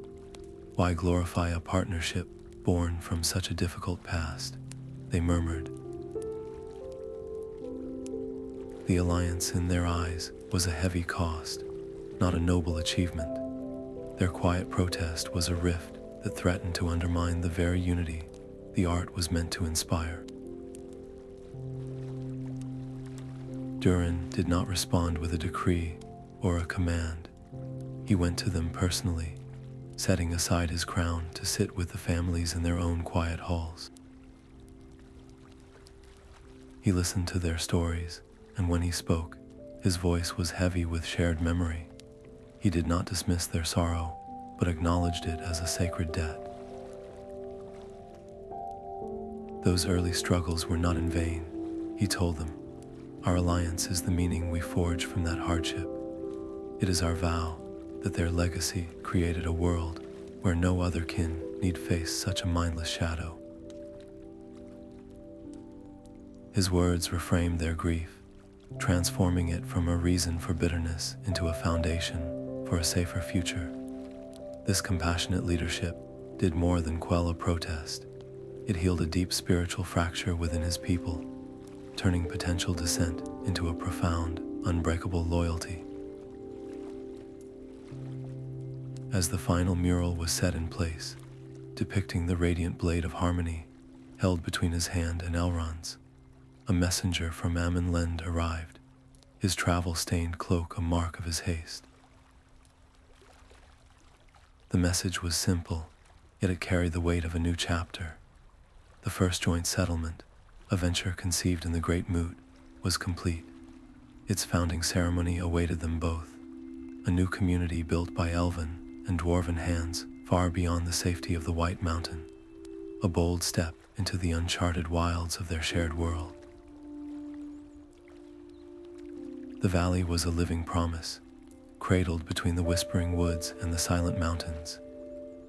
Why glorify a partnership born from such a difficult past? They murmured. The alliance in their eyes was a heavy cost, not a noble achievement. Their quiet protest was a rift that threatened to undermine the very unity the art was meant to inspire. Durin did not respond with a decree or a command. He went to them personally, setting aside his crown to sit with the families in their own quiet halls. He listened to their stories, and when he spoke, his voice was heavy with shared memory. He did not dismiss their sorrow, but acknowledged it as a sacred debt. Those early struggles were not in vain, he told them. Our alliance is the meaning we forge from that hardship. It is our vow that their legacy created a world where no other kin need face such a mindless shadow. His words reframed their grief, transforming it from a reason for bitterness into a foundation for a safer future. This compassionate leadership did more than quell a protest. It healed a deep spiritual fracture within his people, turning potential dissent into a profound, unbreakable loyalty. As the final mural was set in place, depicting the radiant blade of harmony held between his hand and Elrond's, a messenger from Amen-Len arrived, his travel-stained cloak a mark of his haste. The message was simple, yet it carried the weight of a new chapter. The first joint settlement, a venture conceived in the Great Moot, was complete. Its founding ceremony awaited them both, a new community built by elven and dwarven hands far beyond the safety of the White Mountain, a bold step into the uncharted wilds of their shared world. The valley was a living promise, cradled between the whispering woods and the silent mountains.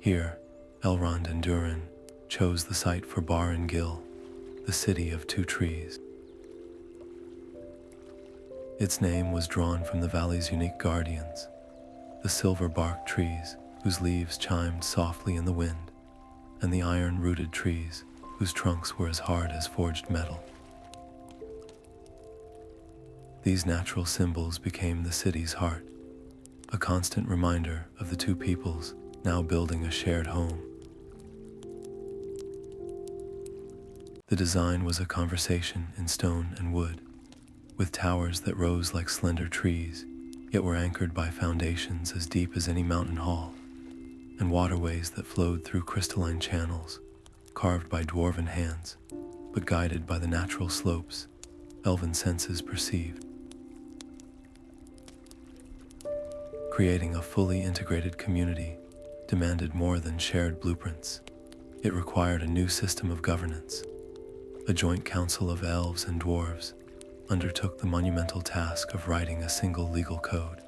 Here, Elrond and Durin chose the site for Bar and Gil, the city of two trees. Its name was drawn from the valley's unique guardians, the silver-barked trees whose leaves chimed softly in the wind, and the iron-rooted trees whose trunks were as hard as forged metal. These natural symbols became the city's heart, a constant reminder of the two peoples now building a shared home. The design was a conversation in stone and wood, with towers that rose like slender trees, yet were anchored by foundations as deep as any mountain hall, and waterways that flowed through crystalline channels, carved by dwarven hands, but guided by the natural slopes elven senses perceived. Creating a fully integrated community demanded more than shared blueprints. It required a new system of governance. A joint council of elves and dwarves undertook the monumental task of writing a single legal code.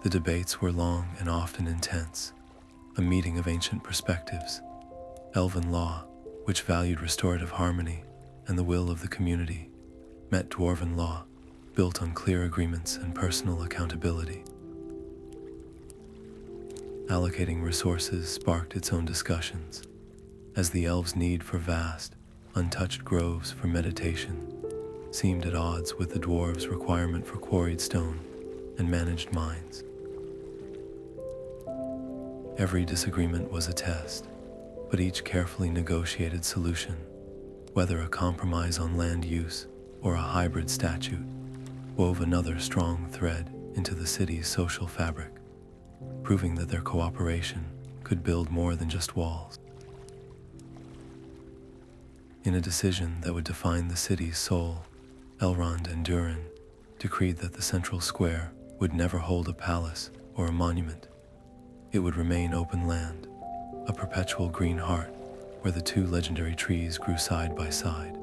The debates were long and often intense, a meeting of ancient perspectives, elven law, which valued restorative harmony and the will of the community, met dwarven law, built on clear agreements and personal accountability. Allocating resources sparked its own discussions, as the elves' need for vast, untouched groves for meditation seemed at odds with the dwarves' requirement for quarried stone and managed mines. Every disagreement was a test, but each carefully negotiated solution, whether a compromise on land use or a hybrid statute, wove another strong thread into the city's social fabric, proving that their cooperation could build more than just walls. In a decision that would define the city's soul, Elrond and Durin decreed that the central square would never hold a palace or a monument. It would remain open land, a perpetual green heart where the two legendary trees grew side by side.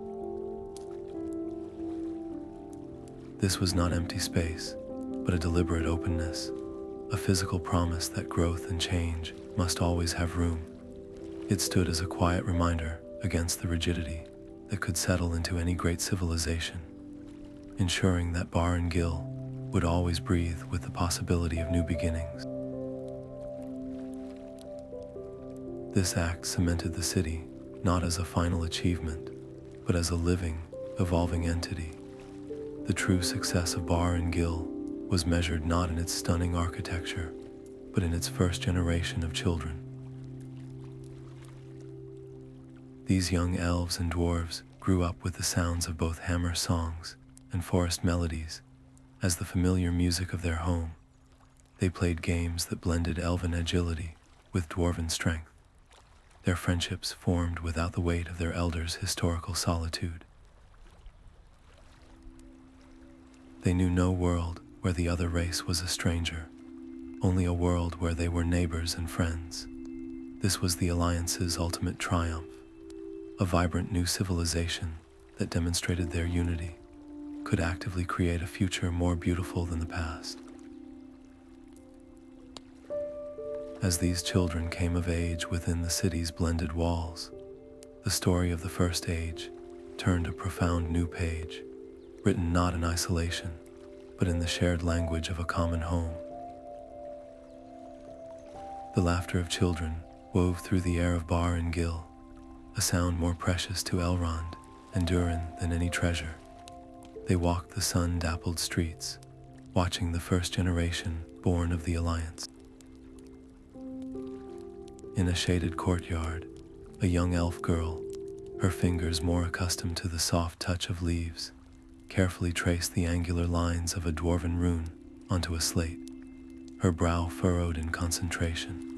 This was not empty space, but a deliberate openness, a physical promise that growth and change must always have room. It stood as a quiet reminder against the rigidity that could settle into any great civilization, ensuring that Bar and Gil would always breathe with the possibility of new beginnings. This act cemented the city not as a final achievement, but as a living, evolving entity. The true success of Bar and Gil was measured not in its stunning architecture, but in its first generation of children. These young elves and dwarves grew up with the sounds of both hammer songs and forest melodies as the familiar music of their home. They played games that blended elven agility with dwarven strength. Their friendships formed without the weight of their elders' historical solitude. They knew no world where the other race was a stranger, only a world where they were neighbors and friends. This was the Alliance's ultimate triumph, a vibrant new civilization that demonstrated their unity could actively create a future more beautiful than the past. As these children came of age within the city's blended walls, the story of the First Age turned a profound new page, written not in isolation, but in the shared language of a common home. The laughter of children wove through the air of Bar and Gil, a sound more precious to Elrond and Durin than any treasure. They walked the sun-dappled streets, watching the first generation born of the Alliance. In a shaded courtyard, a young elf girl, her fingers more accustomed to the soft touch of leaves, carefully traced the angular lines of a dwarven rune onto a slate, her brow furrowed in concentration.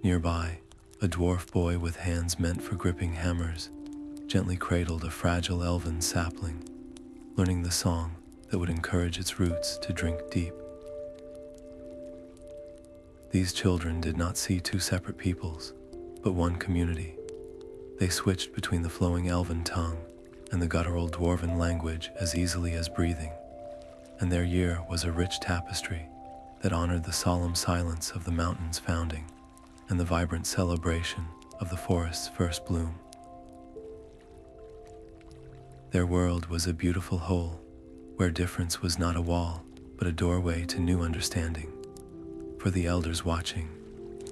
Nearby, a dwarf boy with hands meant for gripping hammers gently cradled a fragile elven sapling, learning the song that would encourage its roots to drink deep. These children did not see two separate peoples, but one community. They switched between the flowing elven tongue and the guttural dwarven language as easily as breathing, and their year was a rich tapestry that honored the solemn silence of the mountain's founding and the vibrant celebration of the forest's first bloom. Their world was a beautiful whole, where difference was not a wall, but a doorway to new understanding. For the elders watching,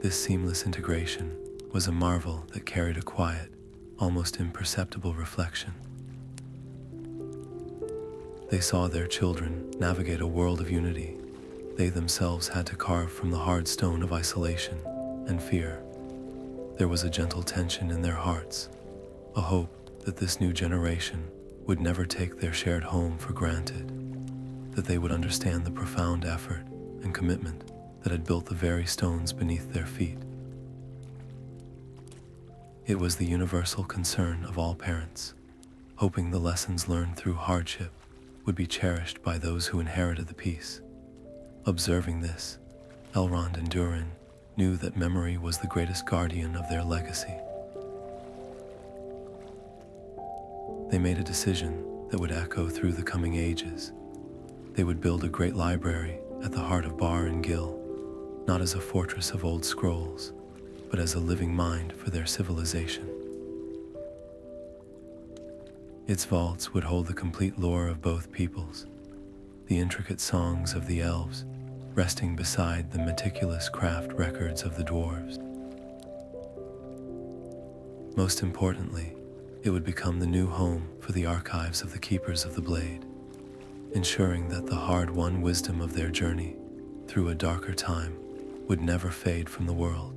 this seamless integration was a marvel that carried a quiet, almost imperceptible reflection. They saw their children navigate a world of unity they themselves had to carve from the hard stone of isolation and fear. There was a gentle tension in their hearts, a hope that this new generation would never take their shared home for granted, that they would understand the profound effort and commitment that had built the very stones beneath their feet. It was the universal concern of all parents, hoping the lessons learned through hardship would be cherished by those who inherited the peace. Observing this, Elrond and Durin knew that memory was the greatest guardian of their legacy. They made a decision that would echo through the coming ages. They would build a great library at the heart of Bar and Gil, not as a fortress of old scrolls, but as a living mind for their civilization. Its vaults would hold the complete lore of both peoples, the intricate songs of the elves resting beside the meticulous craft records of the dwarves. Most importantly, it would become the new home for the archives of the Keepers of the Blade, ensuring that the hard-won wisdom of their journey through a darker time would never fade from the world.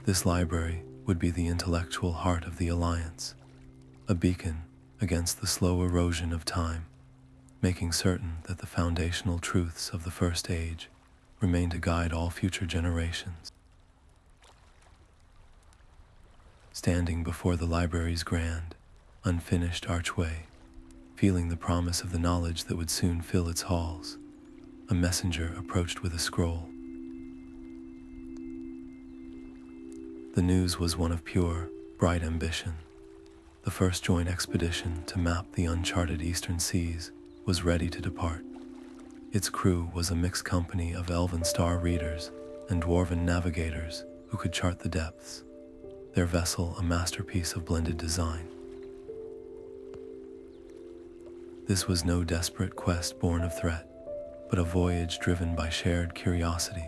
This library would be the intellectual heart of the Alliance, a beacon against the slow erosion of time, making certain that the foundational truths of the First Age remain to guide all future generations. Standing before the library's grand, unfinished archway, feeling the promise of the knowledge that would soon fill its halls, a messenger approached with a scroll. The news was one of pure, bright ambition. The first joint expedition to map the uncharted eastern seas was ready to depart. Its crew was a mixed company of elven star readers and dwarven navigators who could chart the depths, their vessel a masterpiece of blended design. This was no desperate quest born of threat, but a voyage driven by shared curiosity,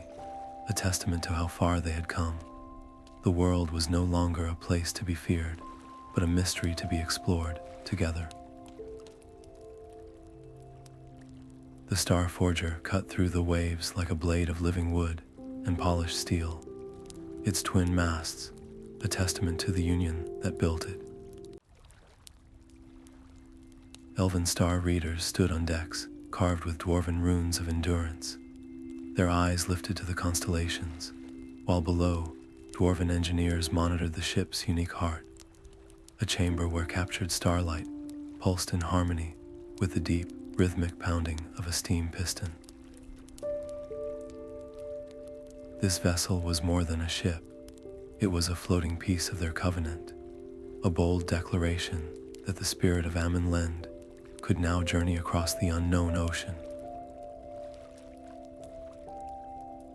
a testament to how far they had come. The world was no longer a place to be feared, but a mystery to be explored together. The Star Forger cut through the waves like a blade of living wood and polished steel, its twin masts a testament to the union that built it. Elven star readers stood on decks carved with dwarven runes of endurance, their eyes lifted to the constellations, while below, dwarven engineers monitored the ship's unique heart, a chamber where captured starlight pulsed in harmony with the deep, rhythmic pounding of a steam piston. This vessel was more than a ship. It was a floating piece of their covenant, a bold declaration that the spirit of Lend could now journey across the unknown ocean.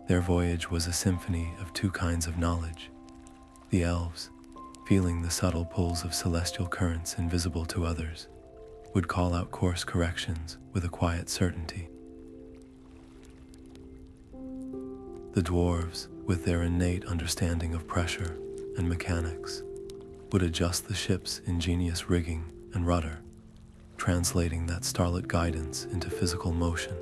Their voyage was a symphony of two kinds of knowledge. The elves, feeling the subtle pulls of celestial currents invisible to others, would call out course corrections with a quiet certainty. The dwarves, with their innate understanding of pressure and mechanics, would adjust the ship's ingenious rigging and rudder, translating that starlit guidance into physical motion.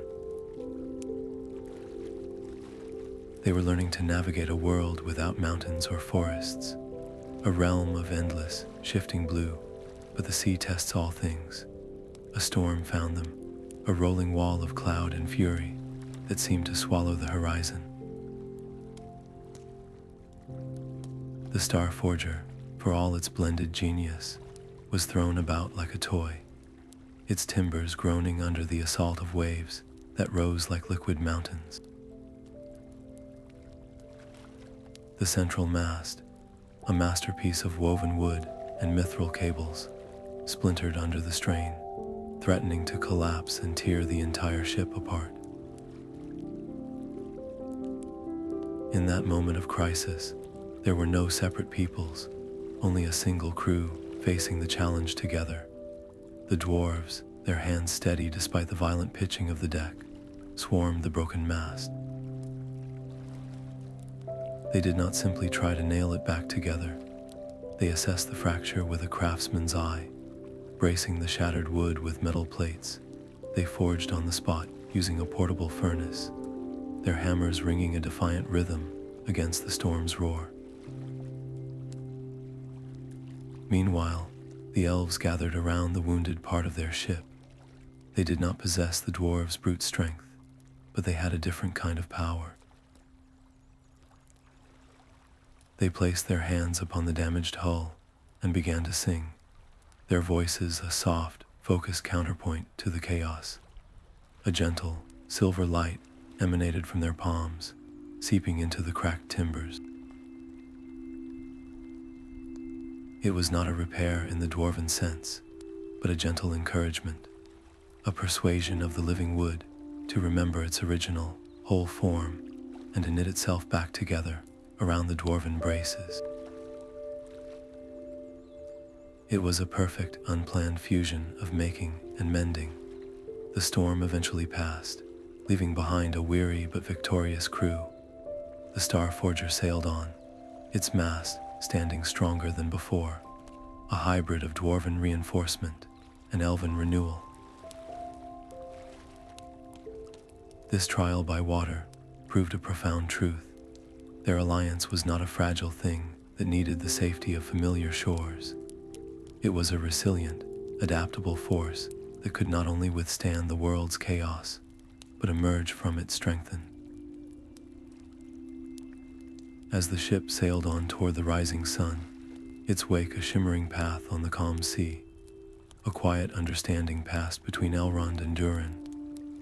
They were learning to navigate a world without mountains or forests, a realm of endless, shifting blue, but the sea tests all things. A storm found them, a rolling wall of cloud and fury that seemed to swallow the horizon. The Star Forger, for all its blended genius, was thrown about like a toy, its timbers groaning under the assault of waves that rose like liquid mountains. The central mast, a masterpiece of woven wood and mithril cables, splintered under the strain, threatening to collapse and tear the entire ship apart. In that moment of crisis, there were no separate peoples, only a single crew facing the challenge together. The dwarves, their hands steady despite the violent pitching of the deck, swarmed the broken mast. They did not simply try to nail it back together. They assessed the fracture with a craftsman's eye, bracing the shattered wood with metal plates. They forged on the spot using a portable furnace, their hammers ringing a defiant rhythm against the storm's roar. Meanwhile, the elves gathered around the wounded part of their ship. They did not possess the dwarves' brute strength, but they had a different kind of power. They placed their hands upon the damaged hull and began to sing, their voices a soft, focused counterpoint to the chaos. A gentle, silver light emanated from their palms, seeping into the cracked timbers. It was not a repair in the dwarven sense, but a gentle encouragement, a persuasion of the living wood to remember its original, whole form and to knit itself back together around the dwarven braces. It was a perfect, unplanned fusion of making and mending. The storm eventually passed, leaving behind a weary but victorious crew. The Star Forger sailed on, its mast standing stronger than before, a hybrid of dwarven reinforcement and elven renewal. This trial by water proved a profound truth. Their alliance was not a fragile thing that needed the safety of familiar shores. It was a resilient, adaptable force that could not only withstand the world's chaos, but emerge from it strengthened. As the ship sailed on toward the rising sun, its wake a shimmering path on the calm sea, a quiet understanding passed between Elrond and Durin,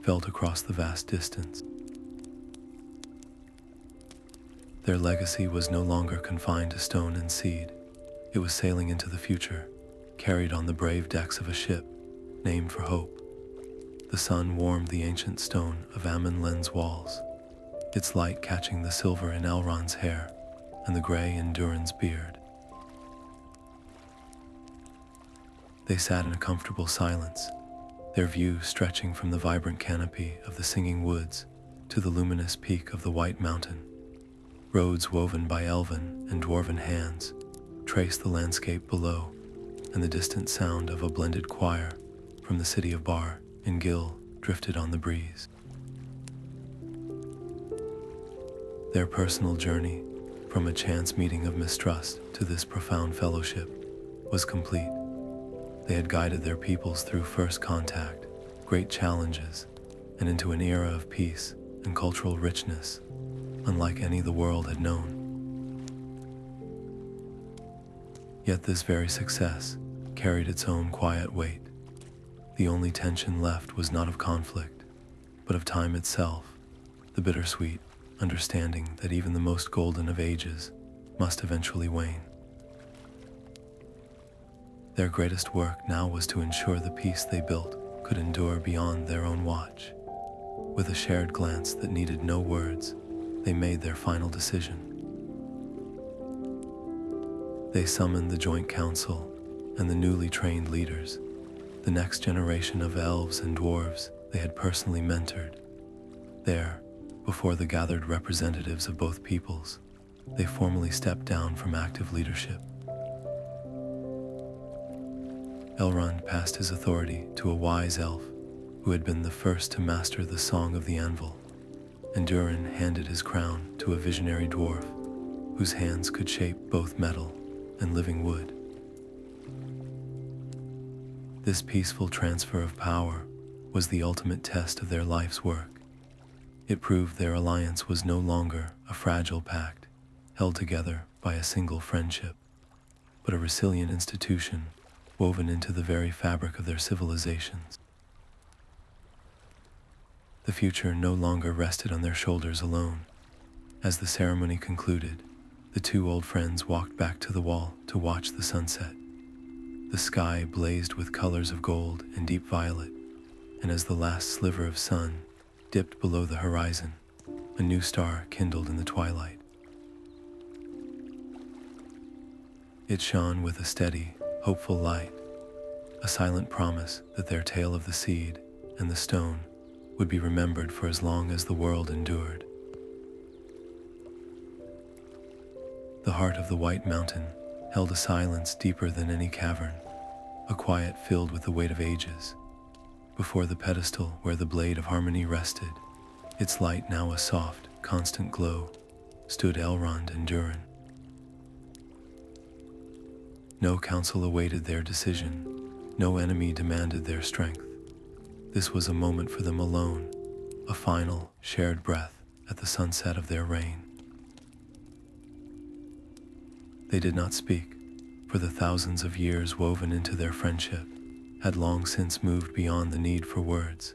felt across the vast distance. Their legacy was no longer confined to stone and seed. It was sailing into the future, carried on the brave decks of a ship named for hope. The sun warmed the ancient stone of Amen-Len's walls, its light catching the silver in Elrond's hair and the gray in Durin's beard. They sat in a comfortable silence, their view stretching from the vibrant canopy of the singing woods to the luminous peak of the White Mountain. Roads woven by elven and dwarven hands traced the landscape below, and the distant sound of a blended choir from the city of Bar in Gil drifted on the breeze. Their personal journey, from a chance meeting of mistrust to this profound fellowship, was complete. They had guided their peoples through first contact, great challenges, and into an era of peace and cultural richness, unlike any the world had known. Yet this very success carried its own quiet weight. The only tension left was not of conflict, but of time itself, the bittersweet understanding that even the most golden of ages must eventually wane. Their greatest work now was to ensure the peace they built could endure beyond their own watch. With a shared glance that needed no words, they made their final decision. They summoned the joint council and the newly trained leaders, the next generation of elves and dwarves they had personally mentored. There, before the gathered representatives of both peoples, they formally stepped down from active leadership. Elrond passed his authority to a wise elf who had been the first to master the Song of the Anvil, and Durin handed his crown to a visionary dwarf whose hands could shape both metal and living wood. This peaceful transfer of power was the ultimate test of their life's work. It proved their alliance was no longer a fragile pact held together by a single friendship, but a resilient institution woven into the very fabric of their civilizations. The future no longer rested on their shoulders alone. As the ceremony concluded, the two old friends walked back to the wall to watch the sunset. The sky blazed with colors of gold and deep violet, and as the last sliver of sun dipped below the horizon, a new star kindled in the twilight. It shone with a steady, hopeful light, a silent promise that their tale of the seed and the stone would be remembered for as long as the world endured. The heart of the White Mountain held a silence deeper than any cavern, a quiet filled with the weight of ages. Before the pedestal where the blade of harmony rested, its light now a soft, constant glow, stood Elrond and Durin. No council awaited their decision, no enemy demanded their strength. This was a moment for them alone, a final, shared breath at the sunset of their reign. They did not speak, for the thousands of years woven into their friendship had long since moved beyond the need for words.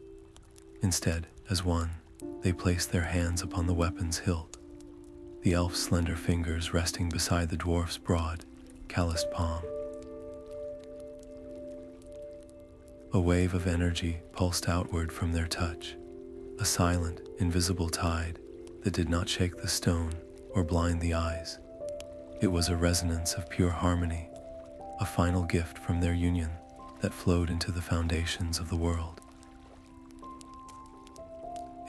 Instead, as one, they placed their hands upon the weapon's hilt, the elf's slender fingers resting beside the dwarf's broad, calloused palm. A wave of energy pulsed outward from their touch, a silent, invisible tide that did not shake the stone or blind the eyes. It was a resonance of pure harmony, a final gift from their union that flowed into the foundations of the world.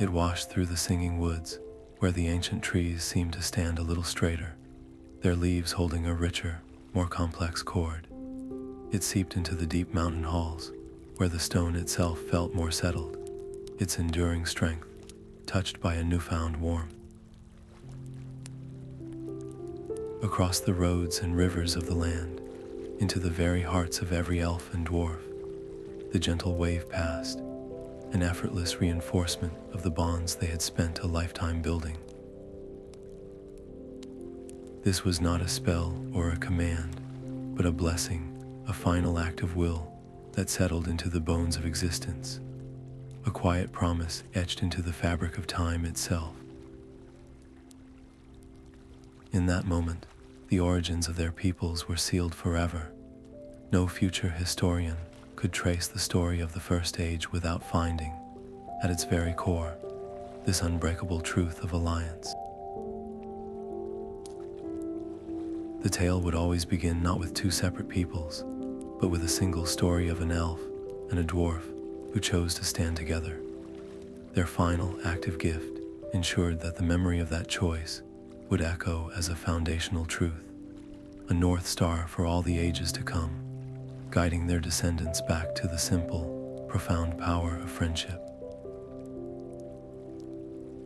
It washed through the singing woods, where the ancient trees seemed to stand a little straighter, their leaves holding a richer, more complex chord. It seeped into the deep mountain halls, where the stone itself felt more settled, its enduring strength touched by a newfound warmth. Across the roads and rivers of the land, into the very hearts of every elf and dwarf, the gentle wave passed, an effortless reinforcement of the bonds they had spent a lifetime building. This was not a spell or a command, but a blessing, a final act of will that settled into the bones of existence, a quiet promise etched into the fabric of time itself. In that moment, the origins of their peoples were sealed forever. No future historian could trace the story of the First Age without finding, at its very core, this unbreakable truth of alliance. The tale would always begin not with two separate peoples, but with a single story of an elf and a dwarf who chose to stand together. Their final active gift ensured that the memory of that choice would echo as a foundational truth, a north star for all the ages to come, guiding their descendants back to the simple, profound power of friendship.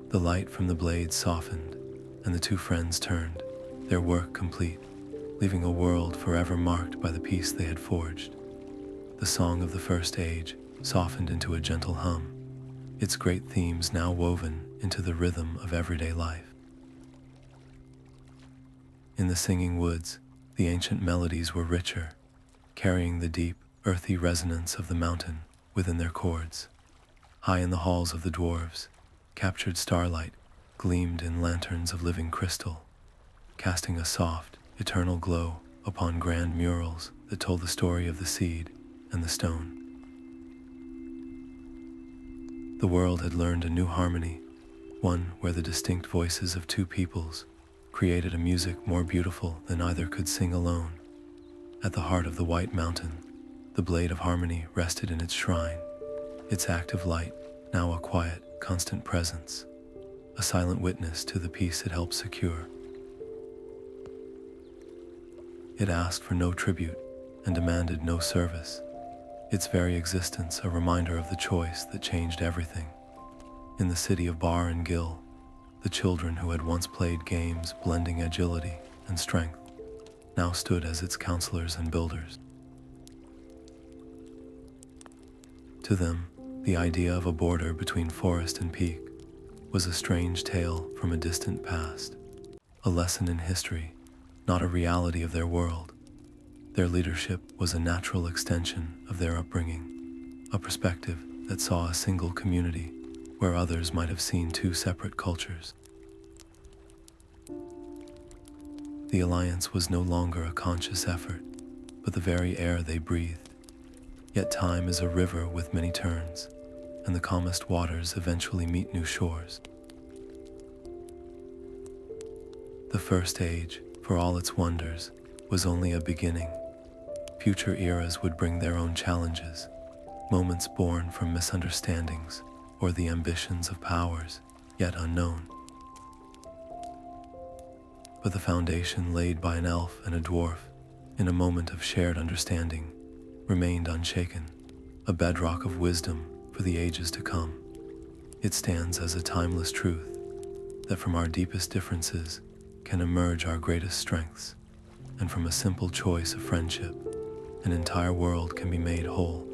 The light from the blades softened, and the two friends turned, their work complete, leaving a world forever marked by the peace they had forged. The song of the First Age softened into a gentle hum, its great themes now woven into the rhythm of everyday life. In the singing woods, the ancient melodies were richer, carrying the deep, earthy resonance of the mountain within their chords. High in the halls of the dwarves, captured starlight gleamed in lanterns of living crystal, casting a soft, eternal glow upon grand murals that told the story of the seed and the stone. The world had learned a new harmony, one where the distinct voices of two peoples created a music more beautiful than either could sing alone. At the heart of the White Mountain, the blade of harmony rested in its shrine, its active light now a quiet, constant presence, a silent witness to the peace it helped secure. It asked for no tribute and demanded no service, its very existence a reminder of the choice that changed everything. In the city of Bar and Gil, the children who had once played games blending agility and strength now stood as its counselors and builders. To them, the idea of a border between forest and peak was a strange tale from a distant past, a lesson in history, not a reality of their world. Their leadership was a natural extension of their upbringing, a perspective that saw a single community where others might have seen two separate cultures. The alliance was no longer a conscious effort, but the very air they breathed. Yet time is a river with many turns, and the calmest waters eventually meet new shores. The First Age, for all its wonders, was only a beginning. Future eras would bring their own challenges, moments born from misunderstandings or the ambitions of powers yet unknown. But the foundation laid by an elf and a dwarf in a moment of shared understanding remained unshaken, a bedrock of wisdom for the ages to come. It stands as a timeless truth that from our deepest differences can emerge our greatest strengths, and from a simple choice of friendship, an entire world can be made whole.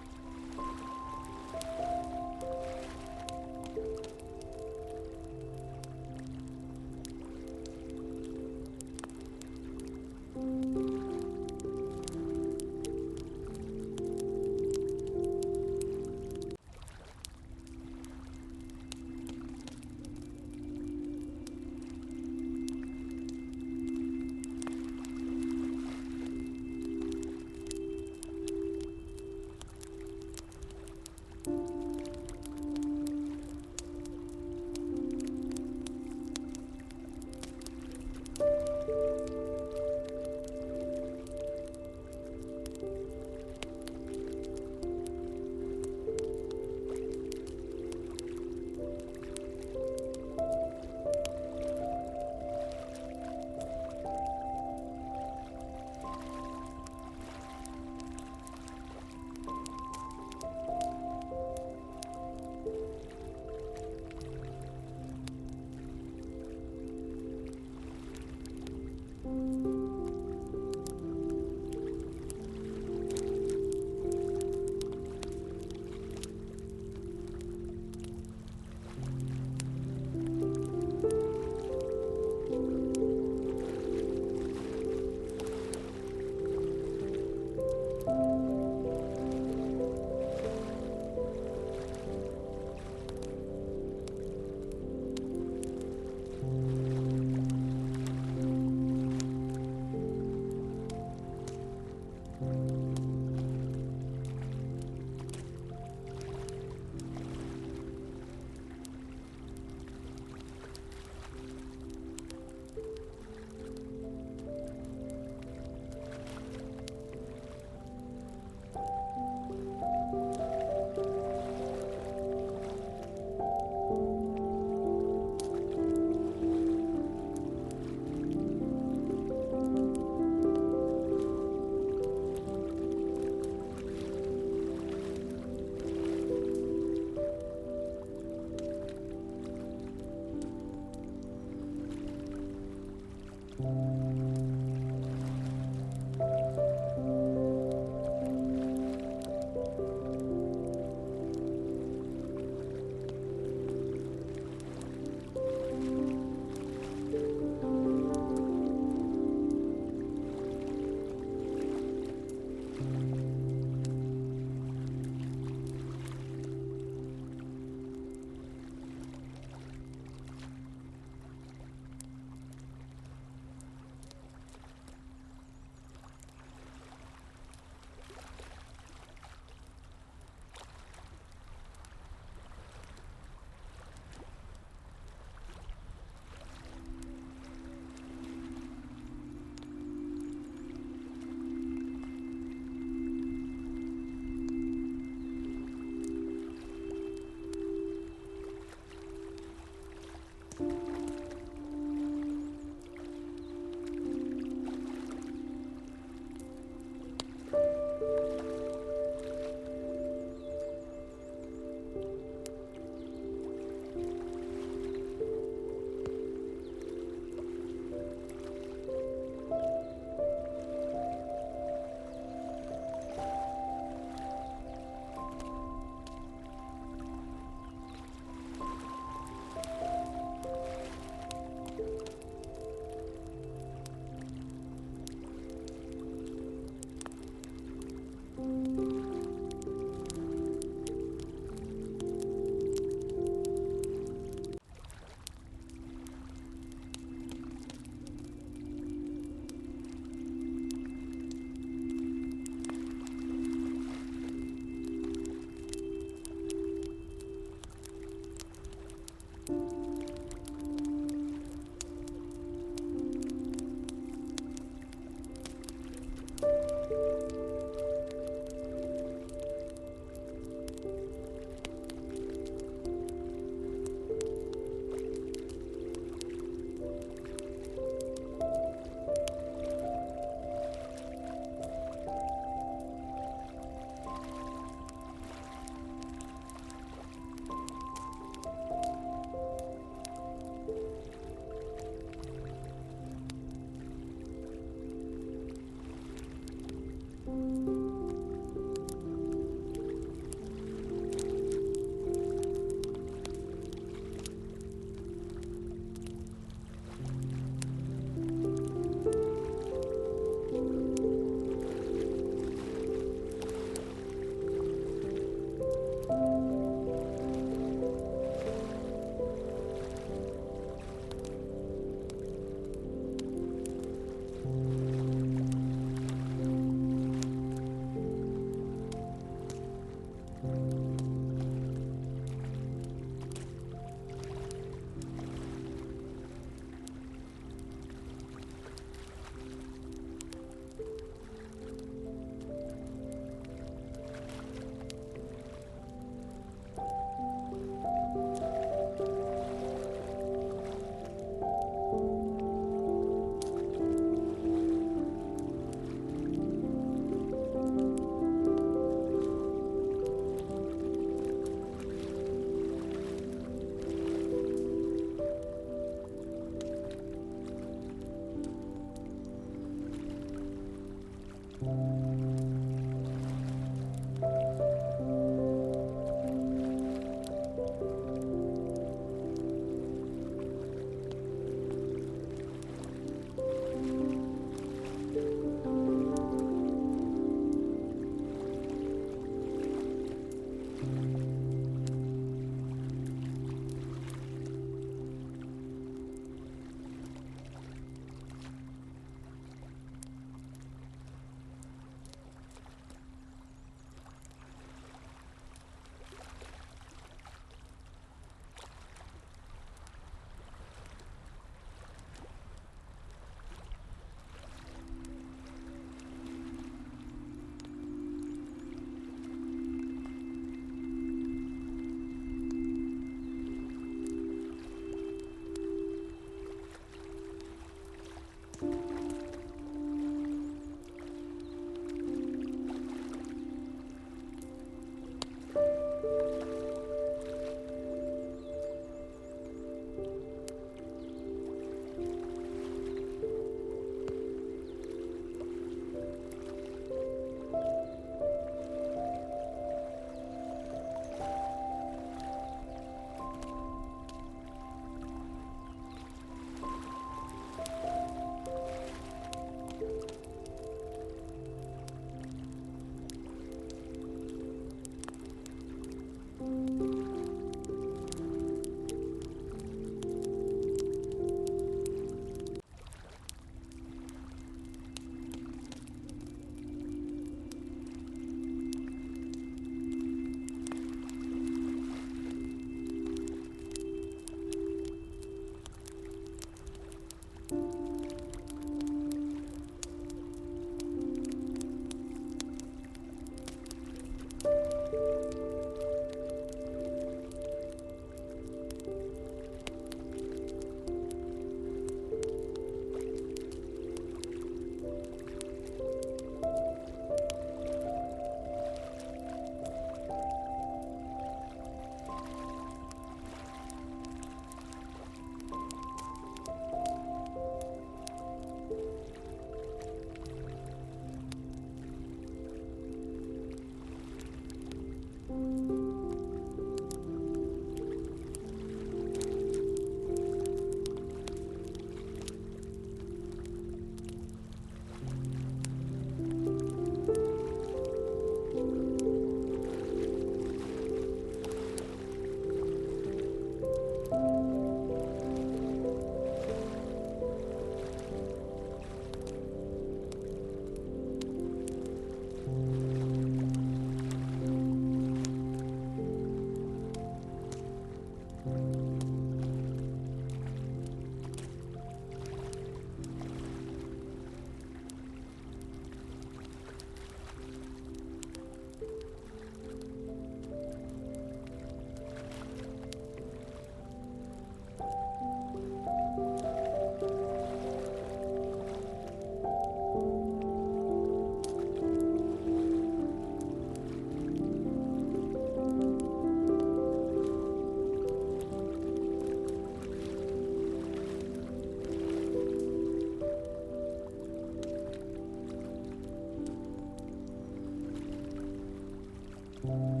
you.